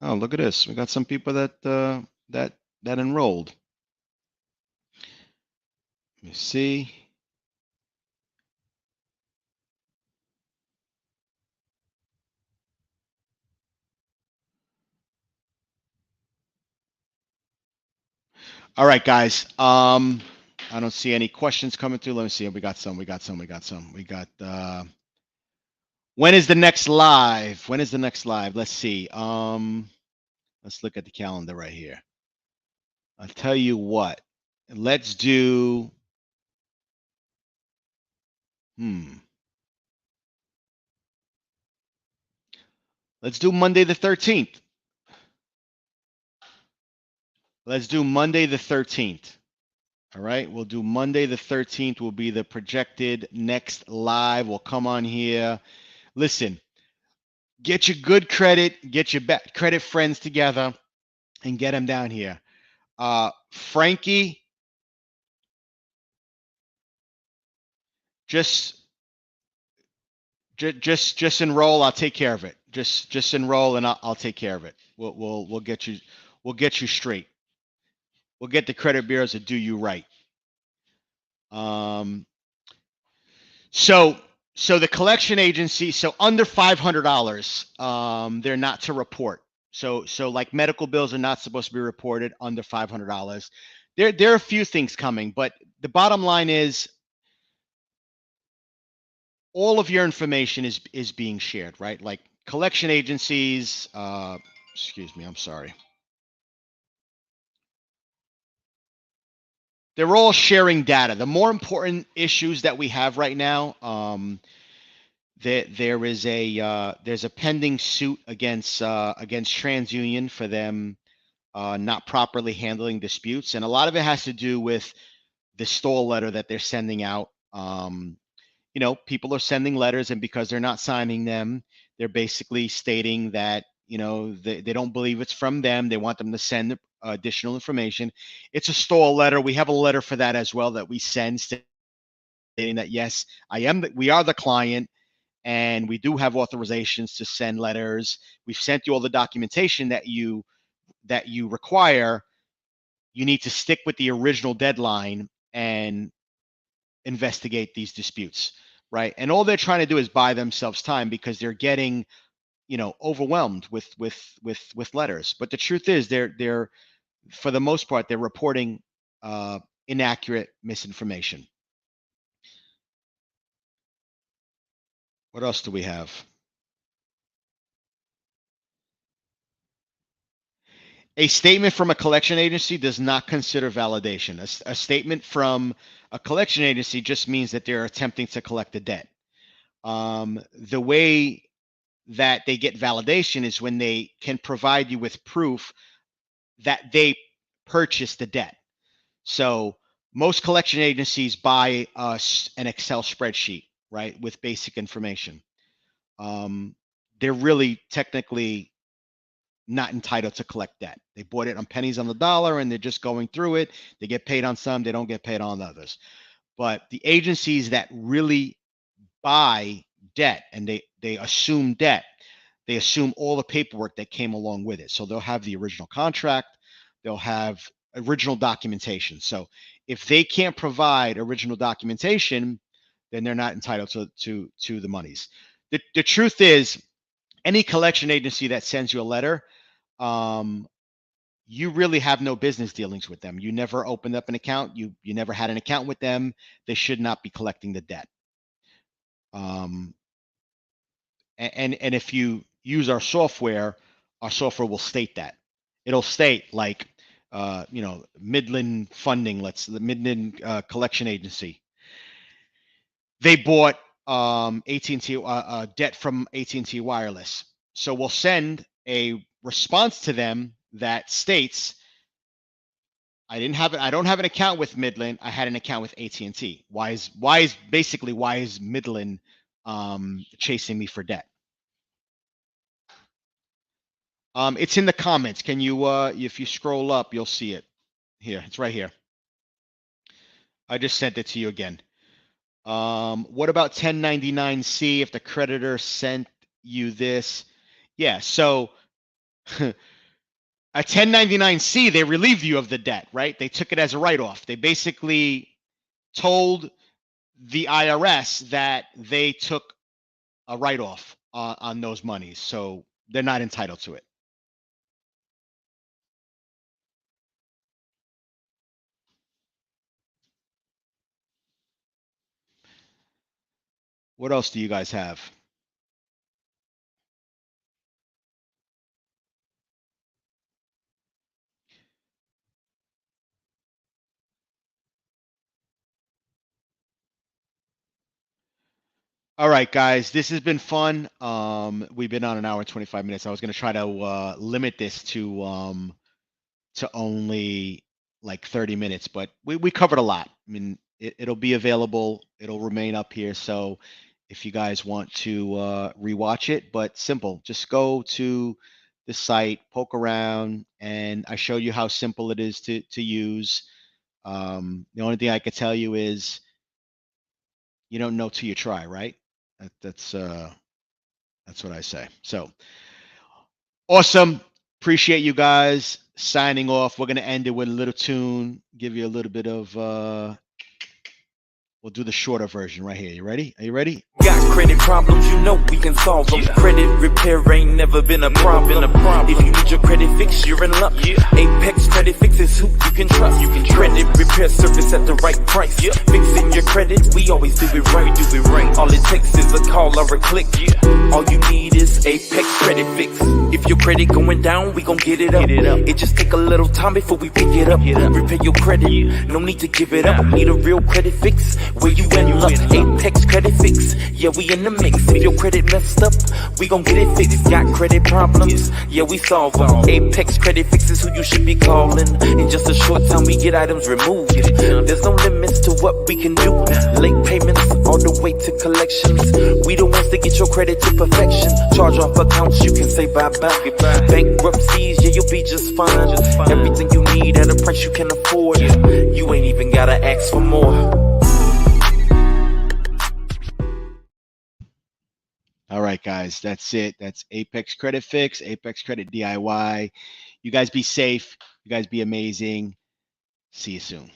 Speaker 2: Oh, look at this. We got some people that enrolled. Let me see. All right, guys. I don't see any questions coming through. Let me see. We got some. We got some. We got some. We got. When is the next live? When is the next live? Let's see. Let's look at the calendar right here. I'll tell you what. Let's do. Let's do Monday the 13th. Let's do Monday the 13th. All right, we'll do Monday the 13th will be the projected next live. We'll come on here. Listen, get your good credit, get your bad credit friends together and get them down here. Frankie, just just enroll. I'll take care of it. Just enroll and I'll take care of it. We'll get you straight. We'll get the credit bureaus to do you right. So the collection agency, so under $500, they're not to report. So like medical bills are not supposed to be reported under $500. There are a few things coming, but the bottom line is all of your information is being shared, right? Like collection agencies, excuse me, I'm sorry. They're all sharing data. The more important issues that we have right now, there's a pending suit against TransUnion for them not properly handling disputes, and a lot of it has to do with the stall letter that they're sending out. People are sending letters, and because they're not signing them, they're basically stating that they don't believe it's from them. They want them to send additional information. It's a stall letter. We have a letter for that as well that we send stating that yes, we are the client and we do have authorizations to send letters. We've sent you all the documentation that you require. You need to stick with the original deadline and investigate these disputes, right? And all they're trying to do is buy themselves time because they're getting, overwhelmed with letters. But the truth is, they're for the most part they're reporting inaccurate misinformation. What else do we have? A statement from a collection agency does not consider validation. A statement from a collection agency just means that they're attempting to collect a debt. The way that they get validation is when they can provide you with proof that they purchased the debt. So most collection agencies buy us an Excel spreadsheet, right, with basic information. They're really technically not entitled to collect debt. They bought it on pennies on the dollar and they're just going through it. They get paid on some, they don't get paid on others. But the agencies that really buy debt and they assume debt, they assume all the paperwork that came along with it. So they'll have the original contract, they'll have original documentation. So if they can't provide original documentation, then they're not entitled to the monies. The truth is, any collection agency that sends you a letter, you really have no business dealings with them. You never opened up an account. You never had an account with them. They should not be collecting the debt. And if you use our software will state that. It'll state like, Midland Funding, the Midland Collection Agency. They bought AT&T debt from AT&T Wireless. So we'll send a response to them that states, I don't have an account with Midland. I had an account with AT&T. Why is Midland chasing me for debt? It's in the comments. Can you if you scroll up, you'll see it here. It's right here. I just sent it to you again. What about 1099-C if the creditor sent you this? Yeah, so a 1099-C, they relieved you of the debt, right? They took it as a write-off. They basically told the IRS that they took a write-off on those monies, so they're not entitled to it. What else do you guys have? All right, guys, this has been fun. We've been on an hour and 25 minutes. I was going to try to limit this to only like 30 minutes, but we covered a lot. I mean, it'll be available. It'll remain up here. So if you guys want to rewatch it, but simple, just go to the site, poke around, and I showed you how simple it is to use. The only thing I could tell you is you don't know till you try, right? That's what I say. So awesome. Appreciate you guys. Signing off. We're gonna end it with a little tune. Give you a little bit of we'll do the shorter version right here. You ready? Are you ready?
Speaker 1: Got credit problems, you know we can solve them. Credit repair ain't never been a problem. If you need your credit fixed, you're in luck. Apex Credit Fix is who you can trust. Credit repair service at the right price. Fixing your credit, we always do it right. All it takes is a call or a click. All you need is Apex Credit Fix. If your credit going down, we gon' get it up. It just take a little time before we pick it up. Repair your credit, no need to give it up. Need a real credit fix, where you in luck. Apex Credit Fix, yeah, we in the mix. If your credit messed up, we gon' get it fixed. Got credit problems, yeah, we solve them. Apex Credit Fix is who you should be calling. In just a short time, we get items removed. There's no limits to what we can do. Late payments, all the way to collections. We the ones that get your credit to perfection. Charge off accounts, you can say bye-bye. Bankruptcies, yeah, you'll be just fine. Everything you need at a price you can afford. You ain't even gotta ask for more.
Speaker 2: All right, guys, that's it. That's Apex Credit Fix, Apex Credit DIY. You guys be safe. You guys be amazing. See you soon.